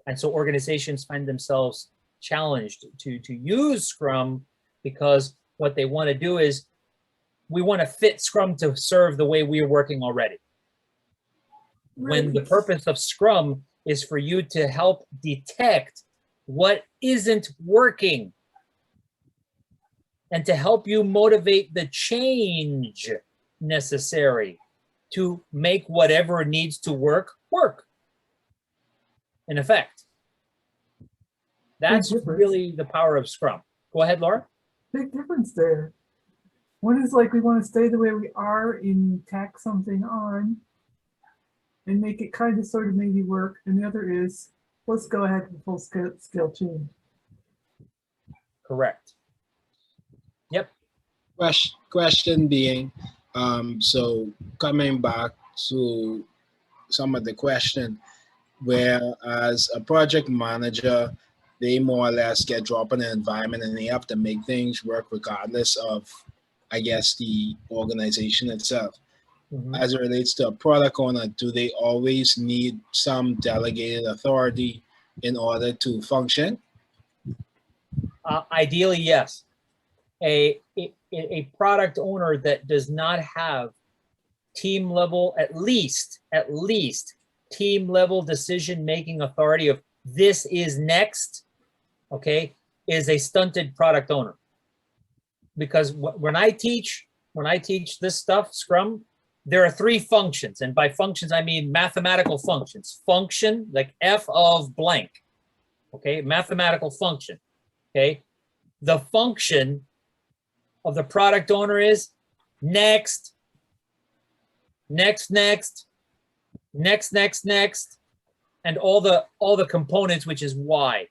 And so organizations find themselves challenged to use Scrum, because what they want to do is, we want to fit Scrum to serve the way we're working already. When the purpose of Scrum is for you to help detect what isn't working and to help you motivate the change necessary to make whatever needs to work, in effect. That's really the power of Scrum. Go ahead, Laura. Big difference there. One is like, we want to stay the way we are and tack something on and make it kind of sort of maybe work. And the other is, let's go ahead with full scale change. Correct. Yep. Question being, so coming back to some of the question, where as a project manager, they more or less get dropped in an environment and they have to make things work regardless of, I guess, the organization itself. Mhm. As it relates to a product owner, do they always need some delegated authority in order to function? Ideally, yes. A product owner that does not have team level, at least team level decision-making authority of this is next, okay, is a stunted product owner. Because when I teach this stuff, Scrum, there are 3 functions. And by functions, I mean mathematical functions. Function, like F of blank, okay, mathematical function, okay? The function of the product owner is next, next, next, next, next, next, and all the components, which is Y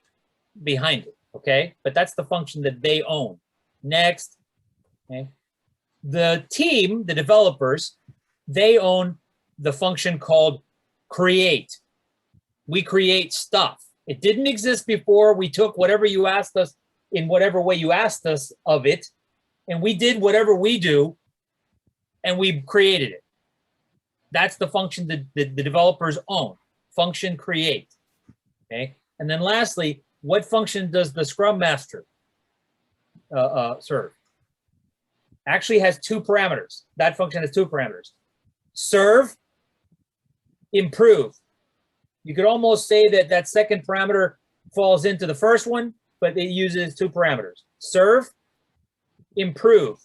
behind it, okay? But that's the function that they own. Next, okay? The team, the developers, they own the function called create. We create stuff. It didn't exist before. We took whatever you asked us in whatever way you asked us of it, and we did whatever we do, and we created it. That's the function that the developers own. Function create, okay? And then lastly, what function does the Scrum Master serve? Actually has 2 parameters. That function has 2 parameters. Serve, improve. You could almost say that that second parameter falls into the first one, but it uses 2 parameters. Serve, improve.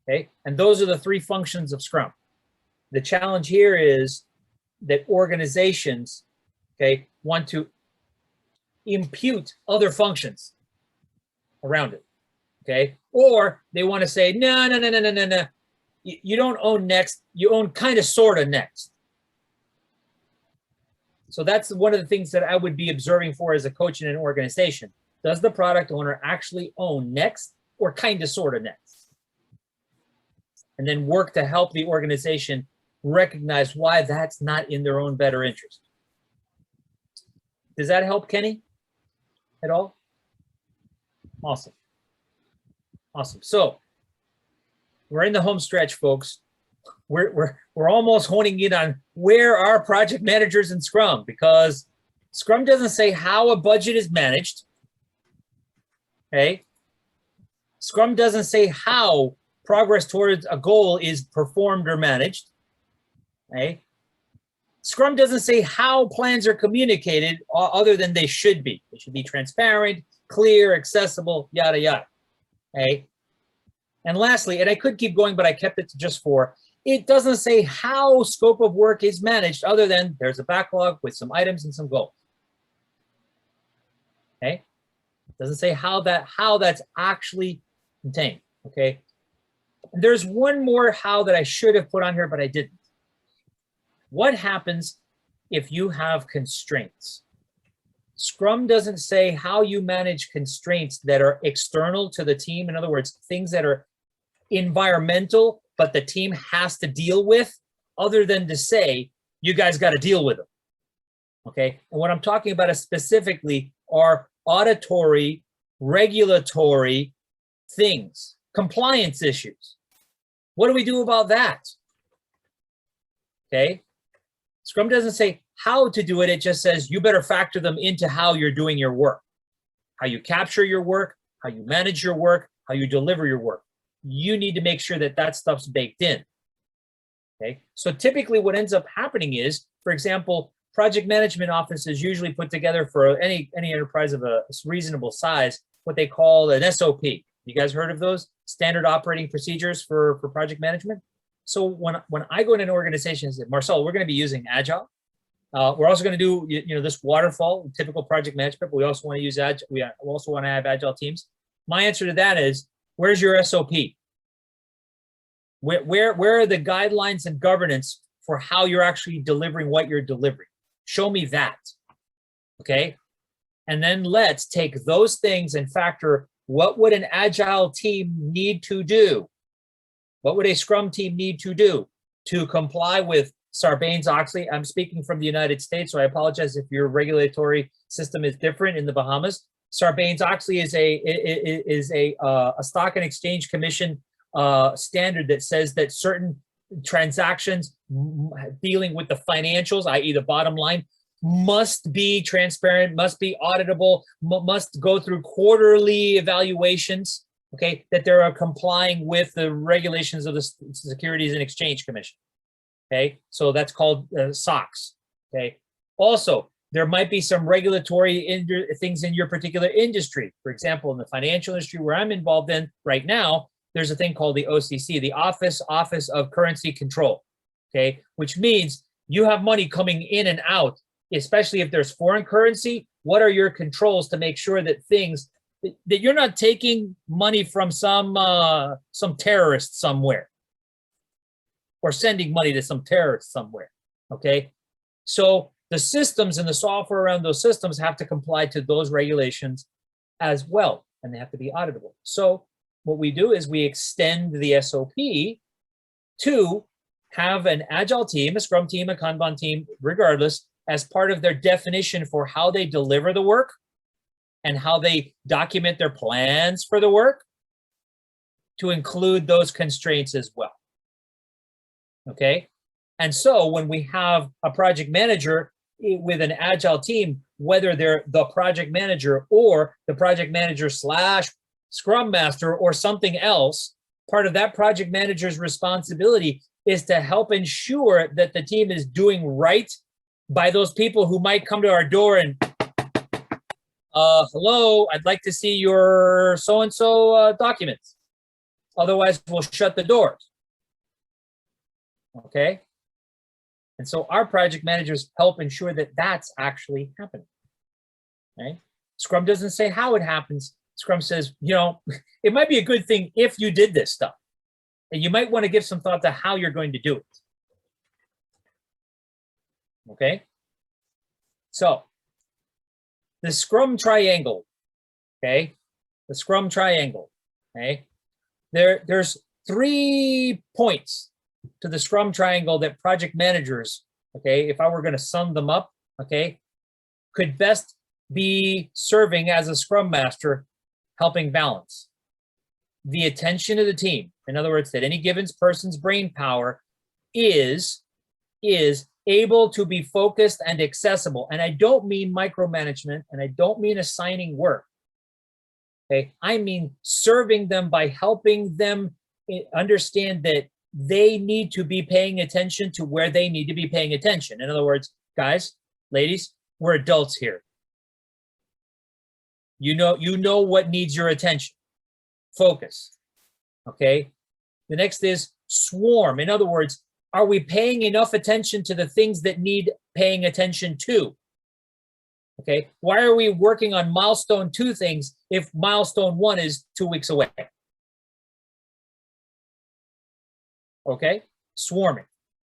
Okay, and those are the 3 functions of Scrum. The challenge here is that organizations, okay, want to impute other functions around it, okay? Or they want to say, no. You don't own next, you own kind of, sort of next. So that's one of the things that I would be observing for as a coach in an organization. Does the product owner actually own next or kind of, sort of next? And then work to help the organization recognize why that's not in their own better interest. Does that help, Kenny, at all? Awesome. Awesome. So we're in the home stretch, folks. We're almost honing in on where are project managers in Scrum, because Scrum doesn't say how a budget is managed. Okay. Scrum doesn't say how progress towards a goal is performed or managed. Okay. Scrum doesn't say how plans are communicated other than they should be. They should be transparent, clear, accessible, yada, yada. Okay. And lastly, and I could keep going, but I kept it to just 4. It doesn't say how scope of work is managed other than there's a backlog with some items and some goals. Okay. It doesn't say how that's actually contained. Okay. And there's one more how that I should have put on here, but I didn't. What happens if you have constraints? Scrum doesn't say how you manage constraints that are external to the team. In other words, things that are environmental, but the team has to deal with, other than to say, you guys got to deal with them. Okay. And what I'm talking about is specifically are auditory, regulatory things, compliance issues. What do we do about that? Okay. Scrum doesn't say how to do it. It just says you better factor them into how you're doing your work, how you capture your work, how you manage your work, how you deliver your work. You need to make sure that that stuff's baked in. Okay. So typically what ends up happening is, for example, project management offices usually put together for any enterprise of a reasonable size, what they call an SOP. You guys heard of those? Standard operating procedures for project management. So when I go in an organization and say, Marcelo, we're going to be using Agile. We're also going to do this waterfall, typical project management, but we also want to use Agile. We also want to have Agile teams. My answer to that is, where's your SOP? Where are the guidelines and governance for how you're actually delivering what you're delivering? Show me that. Okay. And then let's take those things and factor, what would an Agile team need to do? What would a Scrum team need to do to comply with Sarbanes-Oxley? I'm speaking from the United States, so I apologize if your regulatory system is different in the Bahamas. Sarbanes-Oxley is a stock and exchange commission standard that says that certain transactions dealing with the financials, i.e. the bottom line, must be transparent, must be auditable, must go through quarterly evaluations, okay, that they are complying with the regulations of the Securities and Exchange Commission, okay? So that's called SOX, okay? Also, there might be some regulatory things in your particular industry. For example, in the financial industry where I'm involved in right now, there's a thing called the OCC, the Office of Currency Control, okay? Which means you have money coming in and out, especially if there's foreign currency. What are your controls to make sure that that you're not taking money from some terrorist somewhere or sending money to some terrorist somewhere, okay? So the systems and the software around those systems have to comply to those regulations as well, and they have to be auditable. So what we do is we extend the SOP to have an Agile team, a Scrum team, a Kanban team, regardless, as part of their definition for how they deliver the work and how they document their plans for the work, to include those constraints as well. Okay? And so when we have a project manager with an Agile team, whether they're the project manager or the project manager / Scrum Master or something else, part of that project manager's responsibility is to help ensure that the team is doing right by those people who might come to our door and, hello, I'd like to see your so-and-so documents. Otherwise, we'll shut the doors. Okay? And so our project managers help ensure that that's actually happening. Okay? Scrum doesn't say how it happens. Scrum says, it might be a good thing if you did this stuff. And you might want to give some thought to how you're going to do it. Okay? So, the Scrum triangle, okay? The Scrum triangle, okay? There's 3 points to the Scrum triangle that project managers, okay, if I were going to sum them up, okay, could best be serving as a Scrum Master, helping balance the attention of the team. In other words, that any given person's brain power is able to be focused and accessible. And I don't mean micromanagement, and I don't mean assigning work. Okay, I mean serving them by helping them understand that they need to be paying attention to where they need to be paying attention. In other words, guys, ladies, we're adults here. You know what needs your attention. Focus. Okay. The next is swarm. In other words, are we paying enough attention to the things that need paying attention to? Okay. Why are we working on milestone 2 things if milestone 1 is 2 weeks away? Okay. Swarming.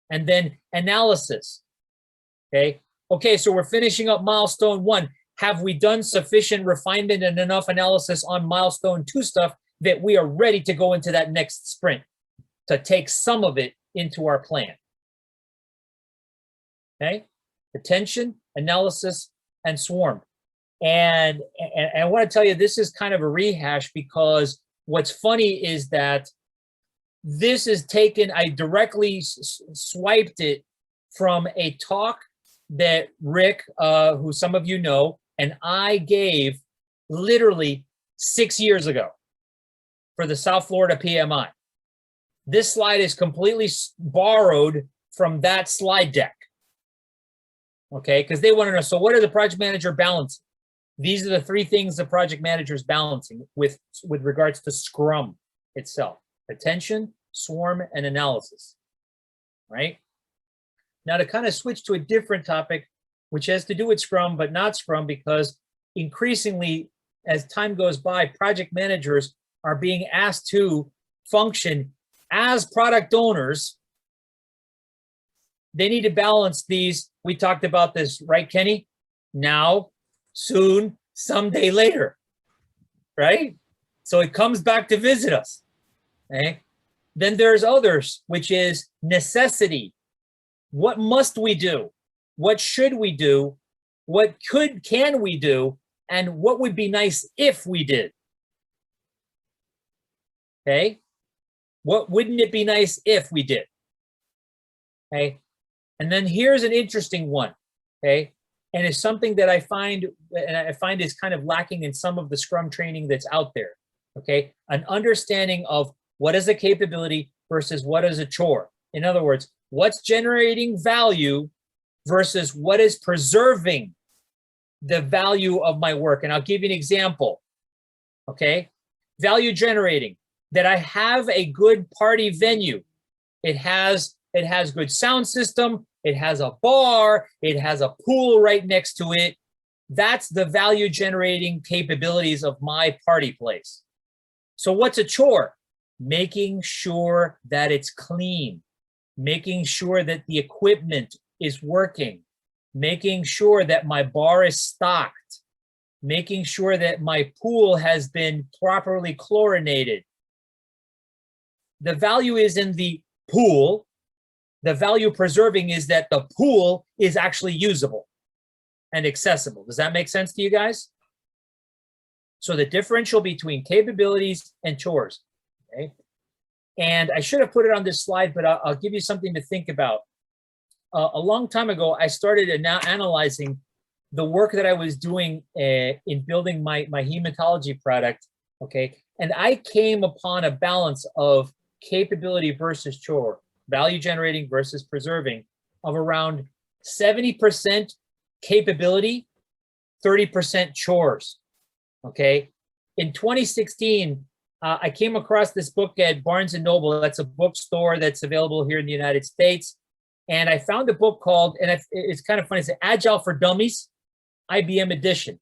and then analysis. Okay. Okay, so we're finishing up milestone 1. Have we done sufficient refinement and enough analysis on milestone 2 stuff that we are ready to go into that next sprint to take some of it into our plan? Okay, attention, analysis, and swarm. And I want to tell you, this is kind of a rehash, because what's funny is that this is taken, I directly swiped it from a talk that Rick, who some of you know, and I gave literally 6 years ago for the South Florida PMI. This slide is completely borrowed from that slide deck. Okay, because they want to know, so what are the project manager balancing? These are the 3 things the project manager is balancing with regards to Scrum itself: attention, swarm, and analysis, right? Now, to kind of switch to a different topic, which has to do with Scrum, but not Scrum, because increasingly, as time goes by, project managers are being asked to function as product owners. They need to balance these. We talked about this, right, Kenny? Now, soon, someday, later, right? So it comes back to visit us. Okay? Then there's others, which is necessity. What must we do? What should we do? What can we do? And what would be nice if we did? Okay? What wouldn't it be nice if we did? Okay? And then here's an interesting one, okay? And it's something that I find is kind of lacking in some of the Scrum training that's out there, okay? An understanding of what is a capability versus what is a chore. In other words, what's generating value versus what is preserving the value of my work. And I'll give you an example, okay? Value generating, that I have a good party venue. It has good sound system, it has a bar, it has a pool right next to it. That's the value generating capabilities of my party place. So what's a chore? Making sure that it's clean, making sure that the equipment is working, making sure that my bar is stocked, making sure that my pool has been properly chlorinated. The value is in the pool. The value preserving is that the pool is actually usable and accessible. Does that make sense to you guys? So the differential between capabilities and chores, okay? And I should have put it on this slide, but I'll give you something to think about. A long time ago, I started analyzing the work that I was doing in building my hematology product, okay? And I came upon a balance of capability versus chore, value generating versus preserving, of around 70% capability, 30% chores, okay? In 2016, I came across this book at Barnes & Noble. That's a bookstore that's available here in the United States. And I found a book called, and it's kind of funny, it's Agile for Dummies, IBM Edition.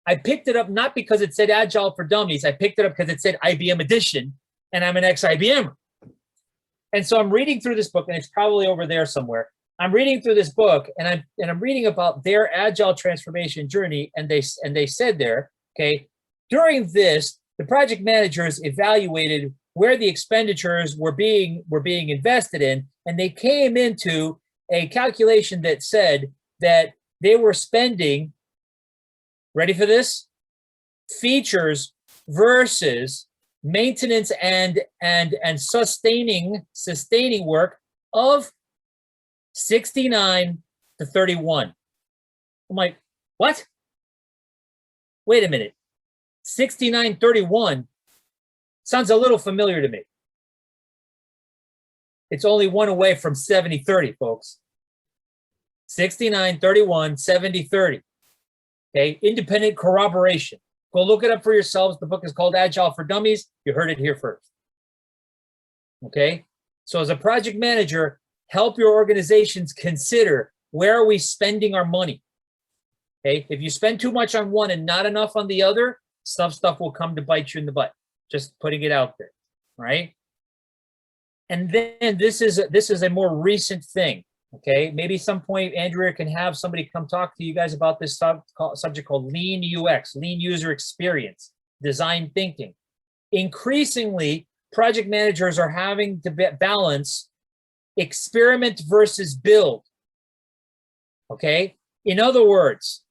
I picked it up not because it said Agile for Dummies. I picked it up because it said IBM Edition, and I'm an ex-IBMer. And so I'm reading through this book, and it's probably over there somewhere. I'm reading through this book, and I'm reading about their agile transformation journey, and they said there, okay, during this, the project managers evaluated where the expenditures were being invested in, and they came into a calculation that said that they were spending, ready for this, features versus maintenance and sustaining work of 69 to 31. I'm like, what? Wait a minute. 69-31 sounds a little familiar to me. It's only one away from 70-30, folks. 69-31, 70-30. Okay, independent corroboration. Go look it up for yourselves. The book is called Agile for Dummies. You heard it here first. Okay, so as a project manager, help your organizations consider, where are we spending our money? Okay, if you spend too much on one and not enough on the other, stuff will come to bite you in the butt. Just putting it out there, right? And then this is a more recent thing. Okay, maybe some point Andrea can have somebody come talk to you guys about this subject called lean UX, lean user experience, design thinking. Increasingly, project managers are having to balance experiment versus build. Okay, in other words,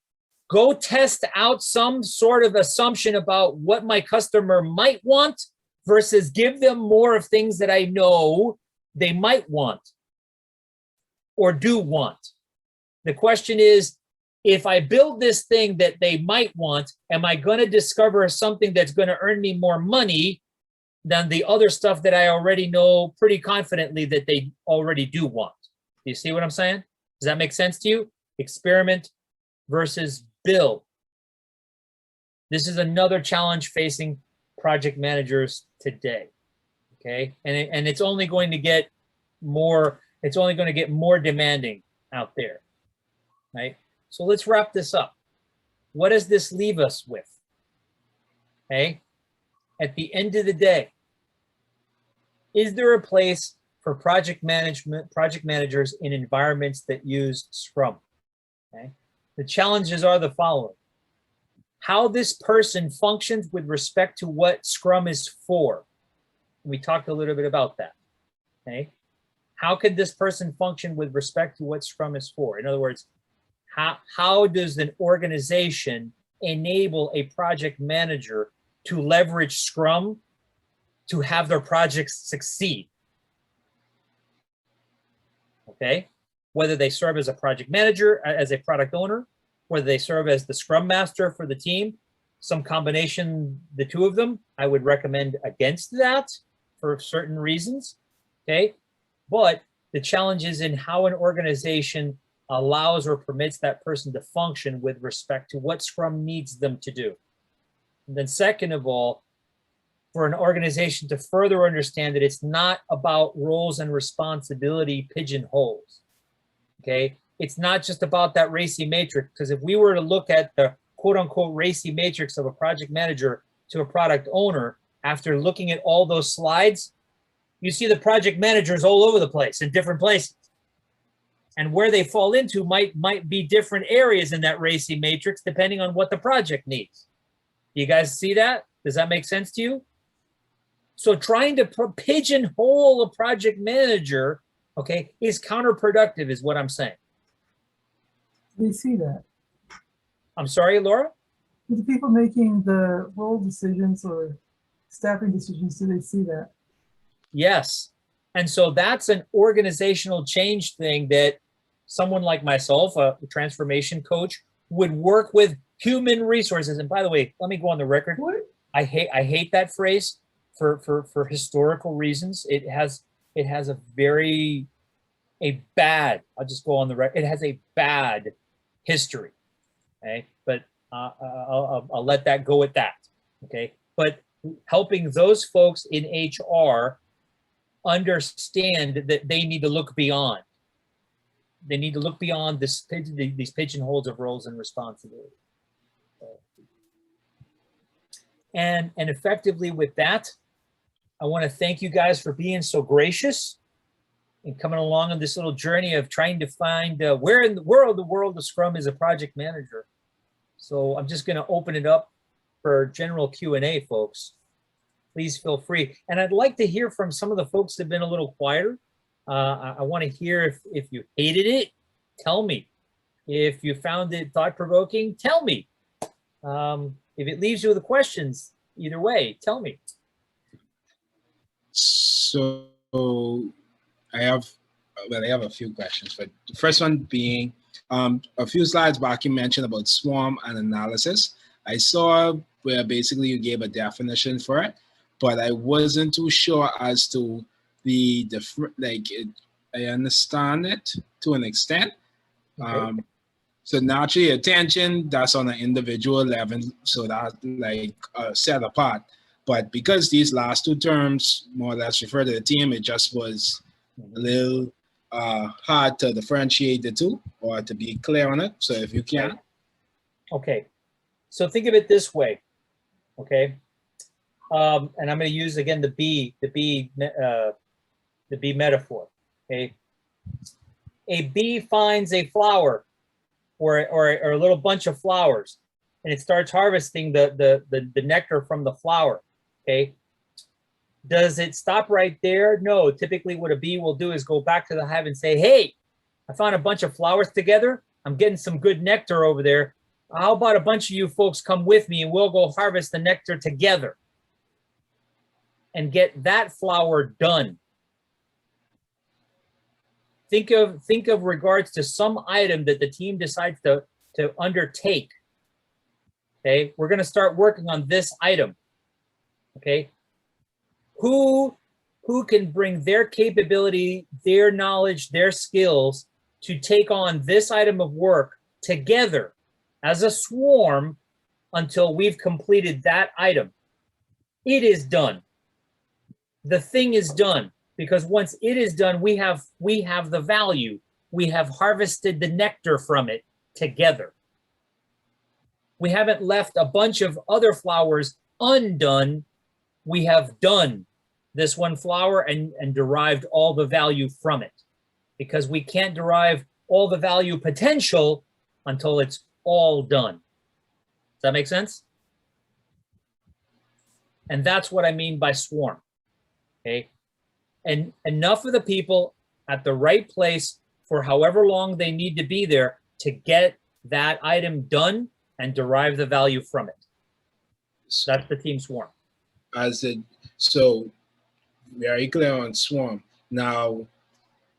go test out some sort of assumption about what my customer might want versus give them more of things that I know they might want or do want. The question is, if I build this thing that they might want, am I going to discover something that's going to earn me more money than the other stuff that I already know pretty confidently that they already do want? Do you see what I'm saying? Does that make sense to you? Experiment versus build. This is another challenge facing project managers today. Okay, and it's only going to get more. It's only going to get more demanding out there, right? So let's wrap this up. What does this leave us with? Okay, at the end of the day, is there a place for project managers in environments that use Scrum? Okay, the challenges are the following: how this person functions with respect to what Scrum is for. We talked a little bit about that. Okay, how could this person function with respect to what Scrum is for? In other words, how does an organization enable a project manager to leverage Scrum to have their projects succeed? Okay, whether they serve as a project manager, as a product owner, whether they serve as the Scrum Master for the team, some combination, the two of them, I would recommend against that for certain reasons. Okay, but the challenge is in how an organization allows or permits that person to function with respect to what Scrum needs them to do. And then second of all, for an organization to further understand that it's not about roles and responsibility pigeonholes. Okay, it's not just about that racy matrix, because if we were to look at the quote unquote racy matrix of a project manager to a product owner, after looking at all those slides, you see the project managers all over the place in different places. And where they fall into might be different areas in that racy matrix depending on what the project needs. Do you guys see that? Does that make sense to you? So trying to pigeonhole a project manager, okay, is counterproductive is what I'm saying. They see that. I'm sorry, Laura? Do the people making the role decisions or staffing decisions, do they see that? Yes. And so that's an organizational change thing that someone like myself, a transformation coach, would work with human resources. And by the way, let me go on the record. What? I hate that phrase for historical reasons. It has a bad, I'll just go on the record. It has a bad history. Okay. But I'll let that go at that. Okay. But helping those folks in HR understand that they need to look beyond. They need to look beyond these pigeonholes of roles and responsibilities. And effectively with that, I want to thank you guys for being so gracious and coming along on this little journey of trying to find where in the world of Scrum is a project manager. So I'm just going to open it up for general Q&A, folks. Please feel free. And I'd like to hear from some of the folks that have been a little quieter. I want to hear if you hated it, tell me. If you found it thought-provoking, tell me. If it leaves you with questions, either way, tell me. So I have a few questions, but the first one being, a few slides back you mentioned about swarm and analysis. I saw where basically you gave a definition for it, but I wasn't too sure as to the different, I understand it to an extent. Okay. So naturally attention, that's on an individual level, so that's set apart. But because these last two terms more or less refer to the team, it just was a little hard to differentiate the two or to be clear on it. So if you can. Okay. So think of it this way, okay? And I'm going to use again the B the bee metaphor. Okay, a bee finds a flower or a little bunch of flowers, and it starts harvesting the nectar from the flower. Okay, does it stop right there? No. Typically, what a bee will do is go back to the hive and say, "Hey, I found a bunch of flowers together. I'm getting some good nectar over there. How about a bunch of you folks come with me and we'll go harvest the nectar together and get that flower done." Think of regards to some item that the team decides to undertake. Okay, we're going to start working on this item. Okay, who can bring their capability, their knowledge, their skills to take on this item of work together as a swarm until we've completed that item. It is done. The thing is done, because once it is done, we have the value. We have harvested the nectar from it together. We haven't left a bunch of other flowers undone. We have done this one flower and derived all the value from it, because we can't derive all the value potential until it's all done. Does that make sense? And that's what I mean by swarm. Okay, and enough of the people at the right place for however long they need to be there to get that item done and derive the value from it. That's the team swarm. So very clear on swarm. Now,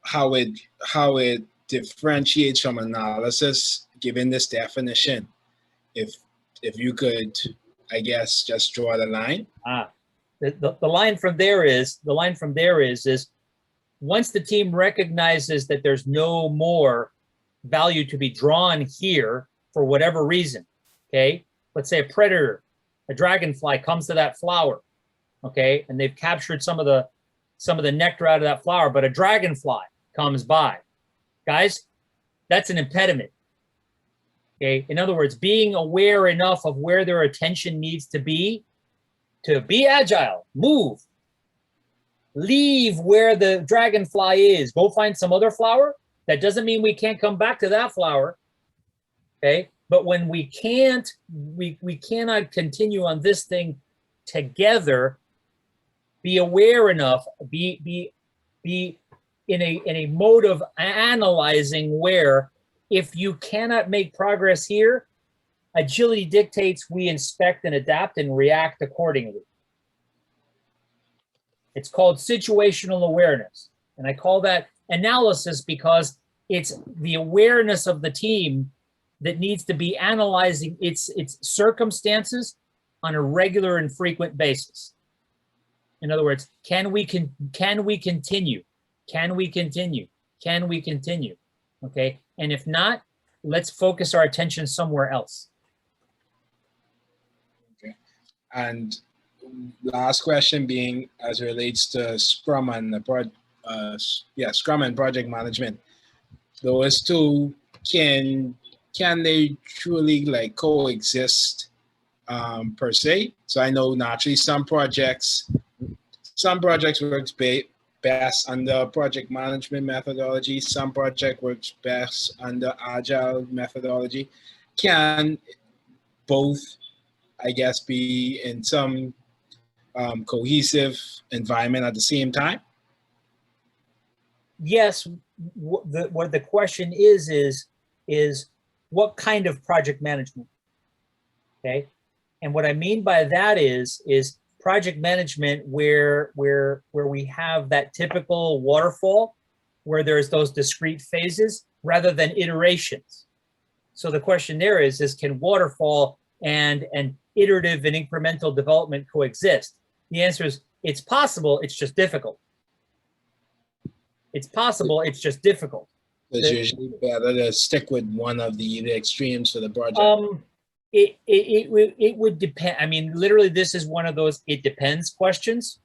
how it differentiates from analysis, given this definition, if you could, I guess, just draw the line. The line from there is once the team recognizes that there's no more value to be drawn here for whatever reason, okay? Let's say a predator, a dragonfly comes to that flower, okay? And they've captured some of the nectar out of that flower, but a dragonfly comes by. Guys, that's an impediment. Okay? In other words, being aware enough of where their attention needs to be agile, move, leave where the dragonfly is, go find some other flower. That doesn't mean we can't come back to that flower. Okay? But when we can't, we cannot continue on this thing together. Be aware enough, be in a mode of analyzing where if you cannot make progress here, agility dictates we inspect and adapt and react accordingly. It's called situational awareness. And I call that analysis because it's the awareness of the team that needs to be analyzing its circumstances on a regular and frequent basis. In other words, can we continue? Can we continue? Can we continue? Okay. And if not, let's focus our attention somewhere else. Okay. And last question being as it relates to Scrum and Scrum and project management. Those two, can they truly like coexist per se? So I know naturally some projects works best under project management methodology. Some project works best under agile methodology. Can both, I guess, be in some cohesive environment at the same time? Yes. What the question is what kind of project management? Okay. And what I mean by that is project management where we have that typical waterfall where there's those discrete phases rather than iterations. So the question there is can waterfall and iterative and incremental development coexist? The answer is it's possible, it's just difficult. It's possible, it's just difficult. It's usually better to stick with one of the extremes for the project. It would depend. I mean, literally, this is one of those it depends questions,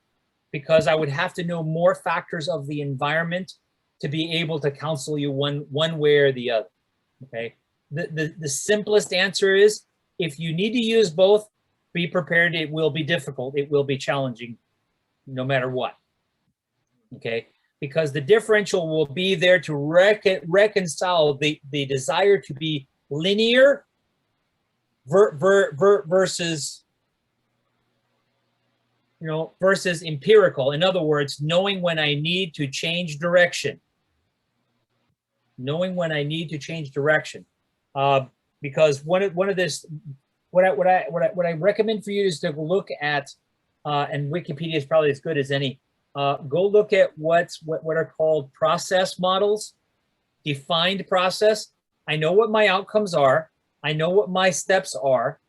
because I would have to know more factors of the environment to be able to counsel you one way or the other. Okay. The simplest answer is if you need to use both, be prepared. It will be difficult. It will be challenging, no matter what. Okay. because the differential will be there to reconcile the desire to be linear versus, versus empirical. In other words, knowing when I need to change direction. Knowing when I need to change direction. Because what I recommend for you is to look at, and Wikipedia is probably as good as any. Go look at what are called process models, defined process. I know what my outcomes are. I know what my steps are.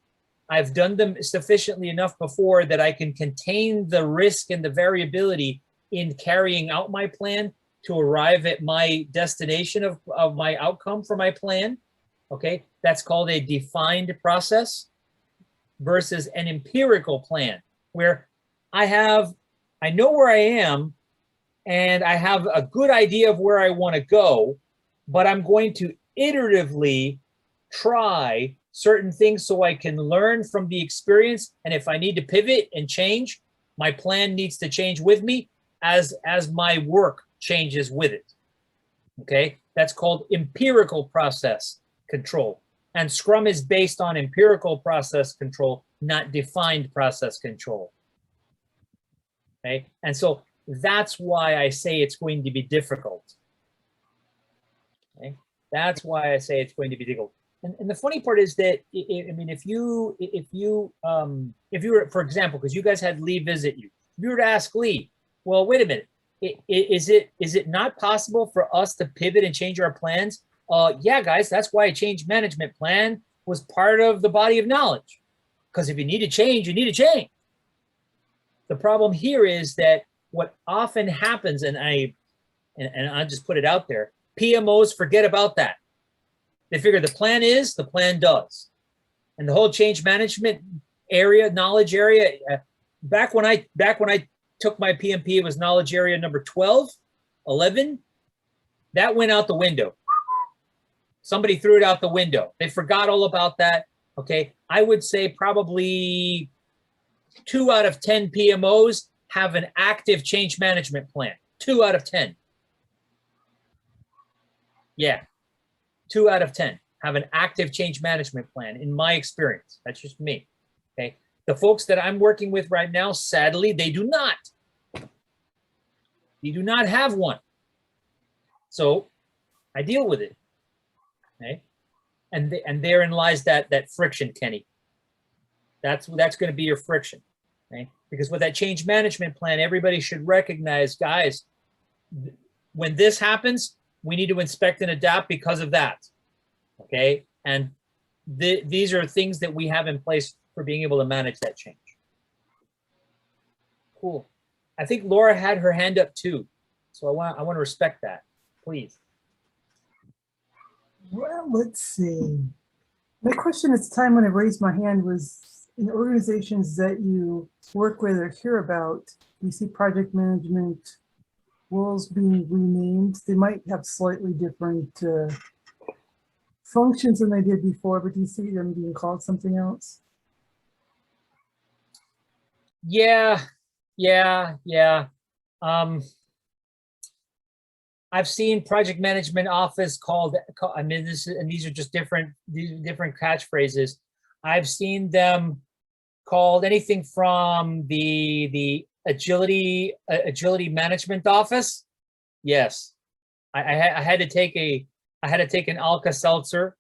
I've done them sufficiently enough before that I can contain the risk and the variability in carrying out my plan to arrive at my destination of my outcome for my plan. Okay, that's called a defined process versus an empirical plan, where I know where I am and I have a good idea of where I want to go, but I'm going to iteratively try certain things so I can learn from the experience. And if I need to pivot and change, my plan needs to change with me as my work changes with it. Okay, that's called empirical process control. And Scrum is based on empirical process control, not defined process control. Okay, and so that's why I say it's going to be difficult. Okay, that's why I say it's going to be difficult. And the funny part is that, I mean, if you were, for example, because you guys had Lee visit you, if you were to ask Lee, well, wait a minute, is it not possible for us to pivot and change our plans? Yeah, guys, that's why a change management plan was part of the body of knowledge. Because if you need to change, you need to change. The problem here is that what often happens, and I'll just put it out there, PMOs forget about that. They figure the plan is, the plan does. And the whole change management area, knowledge area, back when I took my PMP, it was knowledge area number 12, 11. That went out the window. Somebody threw it out the window. They forgot all about that. Okay, I would say probably 2 out of 10 PMOs have an active change management plan. 2 out of 10. Yeah, 2 out of 10 have an active change management plan, in my experience. That's just me. Okay, the folks that I'm working with right now, sadly, they do not. They do not have one. So I deal with it. Okay, and therein lies that friction, Kenny. That's going to be your friction. Okay, because with that change management plan, everybody should recognize, guys, when this happens, we need to inspect and adapt because of that. Okay, and these are things that we have in place for being able to manage that change. Cool. I think Laura had her hand up too, so I want to respect that, please. Well, let's see. My question at the time when I raised my hand was, in organizations that you work with or hear about, you see project management roles being renamed. They might have slightly different functions than they did before, but do you see them being called something else? Yeah. I've seen project management office called, I mean, these are just different catchphrases. I've seen them called anything from the agility management office. Yes, I had to take an Alka-Seltzer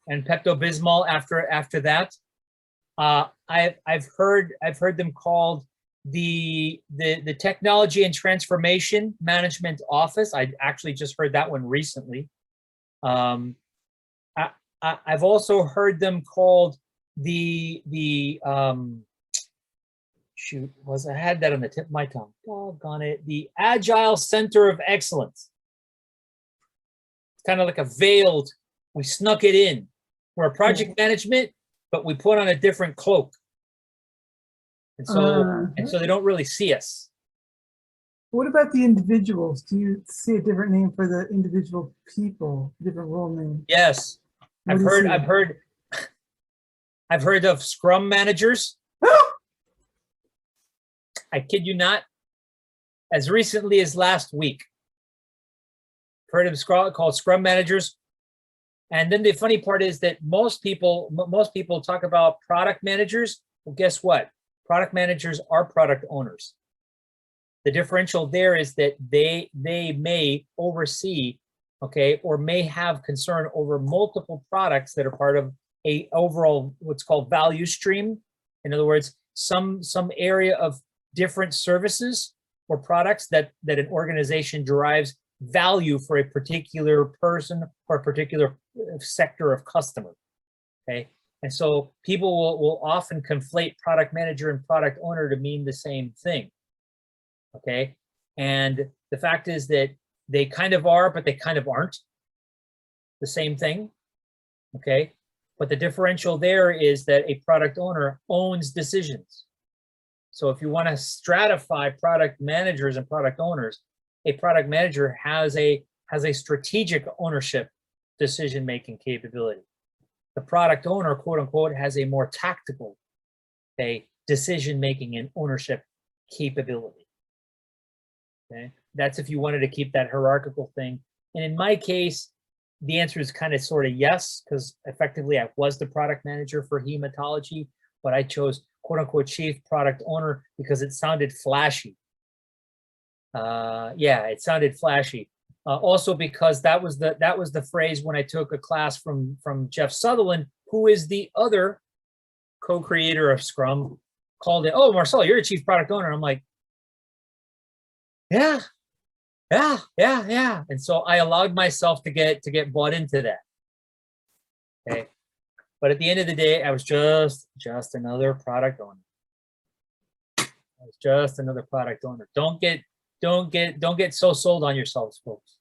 and Pepto-Bismol after that. I've heard them called the technology and transformation management office. I actually just heard that one recently. I've also heard them called I had that on the tip of my tongue. Doggone it. The Agile Center of Excellence. It's kind of like a veiled, we snuck it in. We're a project management, but we put on a different cloak. And so they don't really see us. What about the individuals? Do you see a different name for the individual people, different role name? Yes. I've heard of Scrum managers. I kid you not. as recently as last week. Heard of Scrum, called Scrum Managers. And then the funny part is that most people talk about product managers. Well, guess what? Product managers are product owners. The differential there is that they may oversee, okay, or may have concern over multiple products that are part of a overall what's called value stream. In other words, some area of different services or products that an organization derives value for a particular person or a particular sector of customer. Okay, and so people will often conflate product manager and product owner to mean the same thing. Okay, and the fact is that they kind of are, but they kind of aren't the same thing. Okay, but the differential there is that a product owner owns decisions. So if you want to stratify product managers and product owners, a product manager has a strategic ownership decision-making capability. The product owner, quote unquote, has a more tactical, decision-making and ownership capability. Okay, that's if you wanted to keep that hierarchical thing. And in my case, the answer is kind of sort of yes, because effectively I was the product manager for hematology, but I chose quote unquote chief product owner because it sounded flashy. Yeah, it sounded flashy. Also because that was the phrase when I took a class from Jeff Sutherland, who is the other co-creator of Scrum, called it, "Oh, Marcelo, you're a chief product owner." I'm like, yeah. And so I allowed myself to get bought into that. Okay. But at the end of the day, I was just another product owner. I was just another product owner. Don't get so sold on yourselves, folks.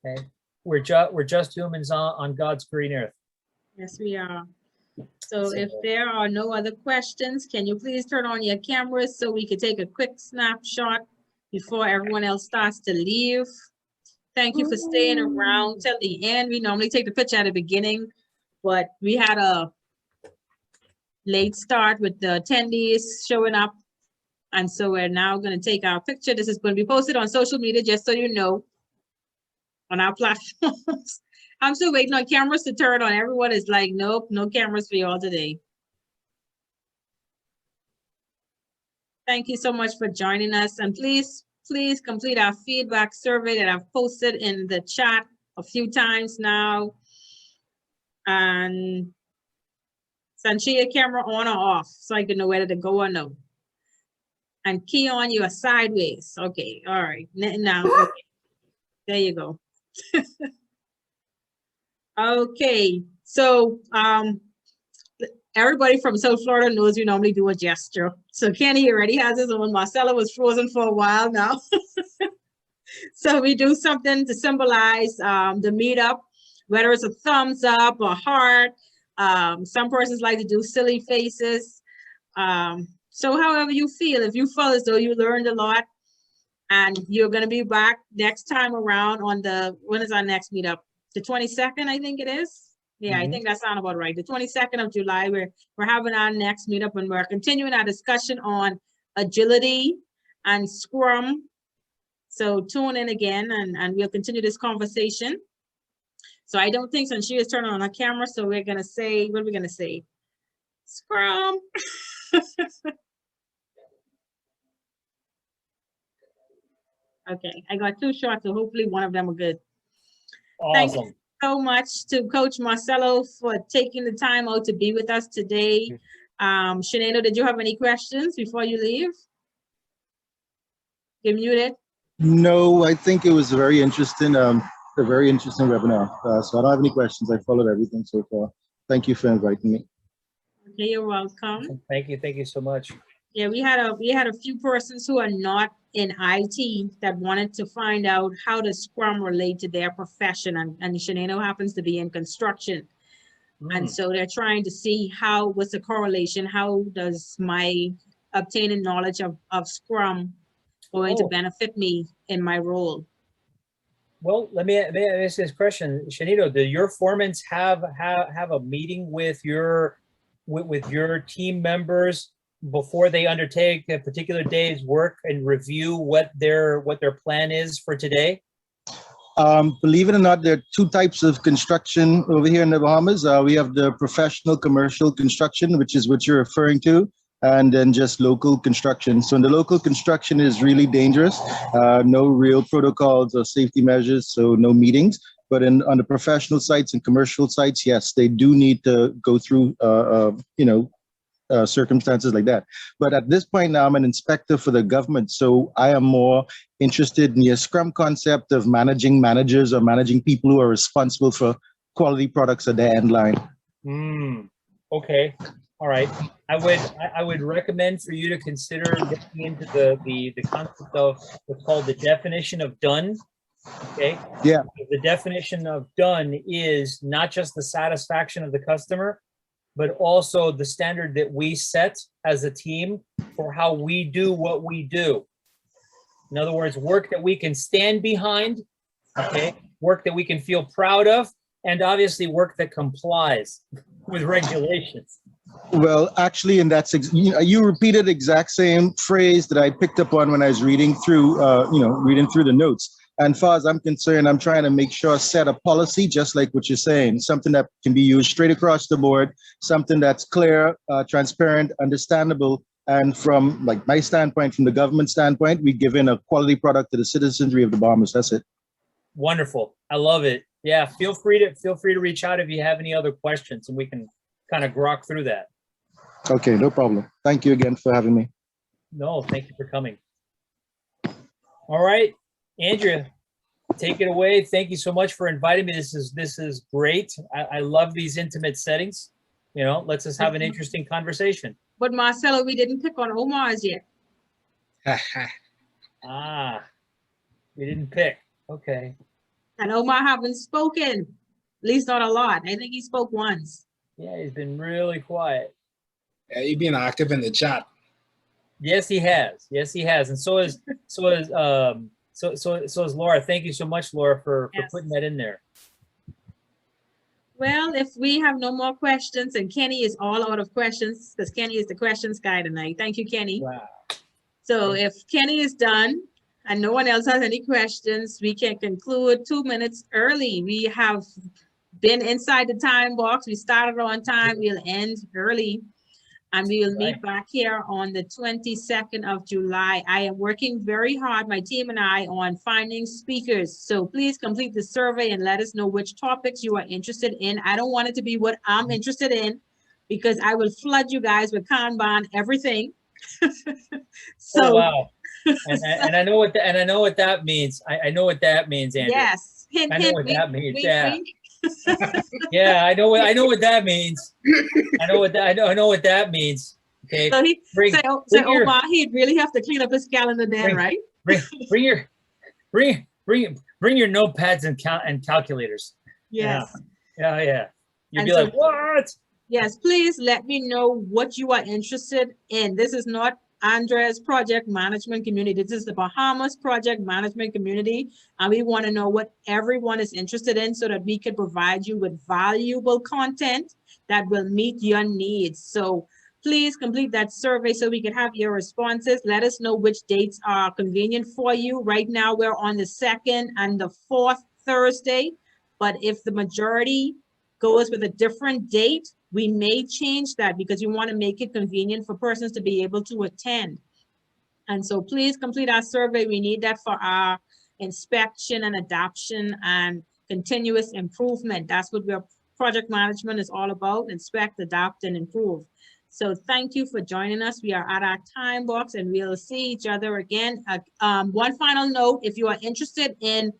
Okay. We're just humans on God's green earth. Yes, we are. So if there are no other questions, can you please turn on your cameras so we can take a quick snapshot before everyone else starts to leave? Thank you for staying around till the end. We normally take the picture at the beginning, but we had a late start with the attendees showing up. And so we're now going to take our picture. This is going to be posted on social media, just so you know, on our platforms. I'm still waiting on cameras to turn on. Everyone is like, nope, no cameras for y'all today. Thank you so much for joining us. And please complete our feedback survey that I've posted in the chat a few times now. And Sanchia, camera on or off so I can know whether to go or no. And key on you are sideways. Okay, all right. Now, okay. There you go. Okay, so everybody from South Florida knows we normally do a gesture. So Kenny already has his own. Marcelo was frozen for a while now. So we do something to symbolize the meetup, whether it's a thumbs up or heart. Some persons like to do silly faces. So however you feel, if you feel as though you learned a lot and you're going to be back next time around on when is our next meetup? The 22nd, I think it is. Yeah, I think that sounds about right. The 22nd of July, we're having our next meetup and we're continuing our discussion on agility and Scrum. So tune in again and we'll continue this conversation. So I don't think since she is turning on her camera, so we're going to say, what are we going to say? Scrum. Okay, I got two shots, so hopefully one of them are good. Awesome. Thank you so much to Coach Marcelo for taking the time out to be with us today. Sinead, did you have any questions before you leave? You're muted. No, I think it was very interesting. A very interesting webinar. So I don't have any questions. I followed everything so far. Thank you for inviting me. Okay, you're welcome. Thank you so much. Yeah, we had a few persons who are not in IT that wanted to find out how does Scrum relate to their profession, and Sinead happens to be in construction. And so they're trying to see what's the correlation, how does my obtaining knowledge of Scrum going to benefit me in my role? Well, let me ask this question, Shanito. Do your foremans have a meeting with your team members before they undertake a particular day's work and review what their plan is for today? Believe it or not, there are two types of construction over here in the Bahamas. We have the professional commercial construction, which is what you're referring to, and then just local construction. So in the local construction is really dangerous. No real protocols or safety measures, so no meetings. But on the professional sites and commercial sites, yes, they do need to go through, circumstances like that. But at this point now, I'm an inspector for the government, so I am more interested in the Scrum concept of managing managers or managing people who are responsible for quality products at their end line. Okay, all right. I would recommend for you to consider looking into the concept of what's called the definition of done. Okay. Yeah. The definition of done is not just the satisfaction of the customer, but also the standard that we set as a team for how we do what we do. In other words, work that we can stand behind, okay? Work that we can feel proud of, and obviously work that complies with regulations. Well, actually, and that's you repeated the exact same phrase that I picked up on when I was reading through, reading through the notes. And as far as I'm concerned, I'm trying to make sure set a policy, just like what you're saying, something that can be used straight across the board, something that's clear, transparent, understandable. And from like my standpoint, from the government standpoint, we give in a quality product to the citizenry of the Bahamas. That's it. Wonderful. I love it. Yeah, feel free to reach out if you have any other questions, and we can kind of grok through that. Okay, no problem. Thank you again for having me. No, thank you for coming. All right. Andrea, take it away. Thank you so much for inviting me. This is great. I love these intimate settings. You know, lets us have an interesting conversation. But Marcelo, we didn't pick on Omar's yet. We didn't pick. Okay. And Omar haven't spoken, at least not a lot. I think he spoke once. Yeah, he's been really quiet. Yeah, you've been active in the chat. Yes, he has. Yes, he has. And so is Laura. Thank you so much, Laura, for putting that in there. Well, if we have no more questions, and Kenny is all out of questions, because Kenny is the questions guy tonight. Thank you, Kenny. Wow. So if Kenny is done and no one else has any questions, we can conclude 2 minutes early. We have been inside the time box. We started on time. We'll end early. And we will meet back here on the 22nd of July. I am working very hard, my team and I, on finding speakers. So please complete the survey and let us know which topics you are interested in. I don't want it to be what I'm interested in, because I will flood you guys with Kanban, everything. So, oh, wow. And I know what that means. I know what that means, Andrew. Yes. Hint, I know what that means. wink, Yeah. wink. Yeah, I know what that means. I know what that means. Okay. So Omar, he'd really have to clean up his calendar then, right? Bring your notepads and calculators. Yes. Yeah. You'd And be so, like, what? Yes, please let me know what you are interested in. This is not Andrea's project management community. This is the Bahamas project management community. And we want to know what everyone is interested in so that we can provide you with valuable content that will meet your needs. So please complete that survey so we can have your responses. Let us know which dates are convenient for you. Right now, we're on the 2nd and the 4th Thursday. But if the majority goes with a different date, we may change that because we want to make it convenient for persons to be able to attend. And so please complete our survey. We need that for our inspection and adoption and continuous improvement. That's what project management is all about: inspect, adopt, and improve. So thank you for joining us. We are at our time box and we'll see each other again. One final note: if you are interested in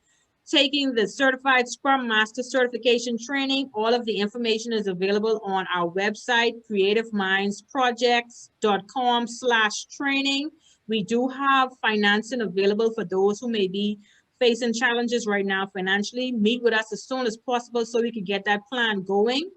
taking the Certified Scrum Master certification training, all of the information is available on our website, creativemindsprojects.com/training. We do have financing available for those who may be facing challenges right now financially. Meet with us as soon as possible so we can get that plan going.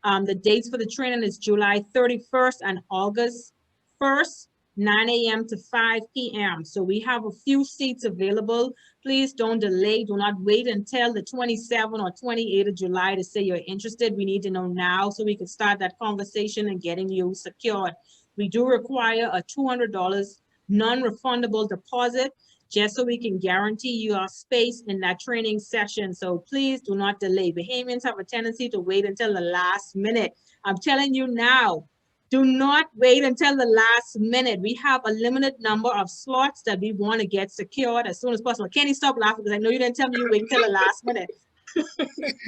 The dates for the training is July 31st and August 1st. 9 a.m. to 5 p.m. So we have a few seats available. Please don't delay. Do not wait until the 27th or 28th of July to say you're interested. We need to know now so we can start that conversation and getting you secured. We do require a $200 non-refundable deposit just so we can guarantee you our space in that training session. So please do not delay. Bahamians have a tendency to wait until the last minute. I'm telling you now, do not wait until the last minute. We have a limited number of slots that we want to get secured as soon as possible. Kenny, stop laughing because I know you didn't tell me you wait until the last minute.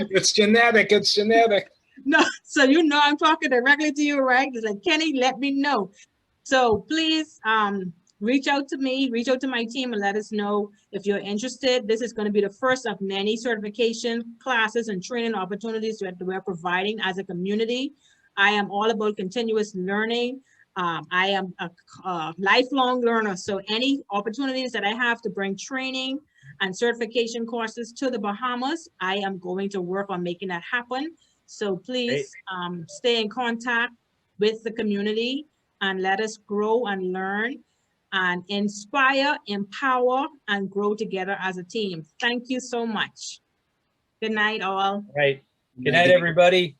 It's genetic. It's genetic. No, so you know I'm talking directly to you, right? It's like, Kenny, let me know. So please reach out to me, reach out to my team and let us know if you're interested. This is going to be the first of many certification classes and training opportunities that we're providing as a community. I am all about continuous learning. I am a lifelong learner. So any opportunities that I have to bring training and certification courses to the Bahamas, I am going to work on making that happen. So please stay in contact with the community and let us grow and learn and inspire, empower, and grow together as a team. Thank you so much. Good night, all. Right. Good night, everybody.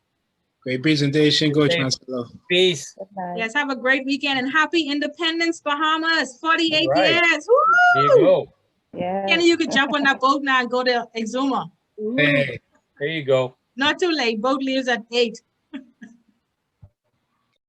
Great presentation, Coach Safe. Marcelo. Peace. Good night. Yes, have a great weekend and happy Independence, Bahamas. 48 Right. years. There you Woo! go. Yes. Kenny, you could jump on that boat now and go to Exuma. Hey. There you go. Not too late. Boat leaves at 8.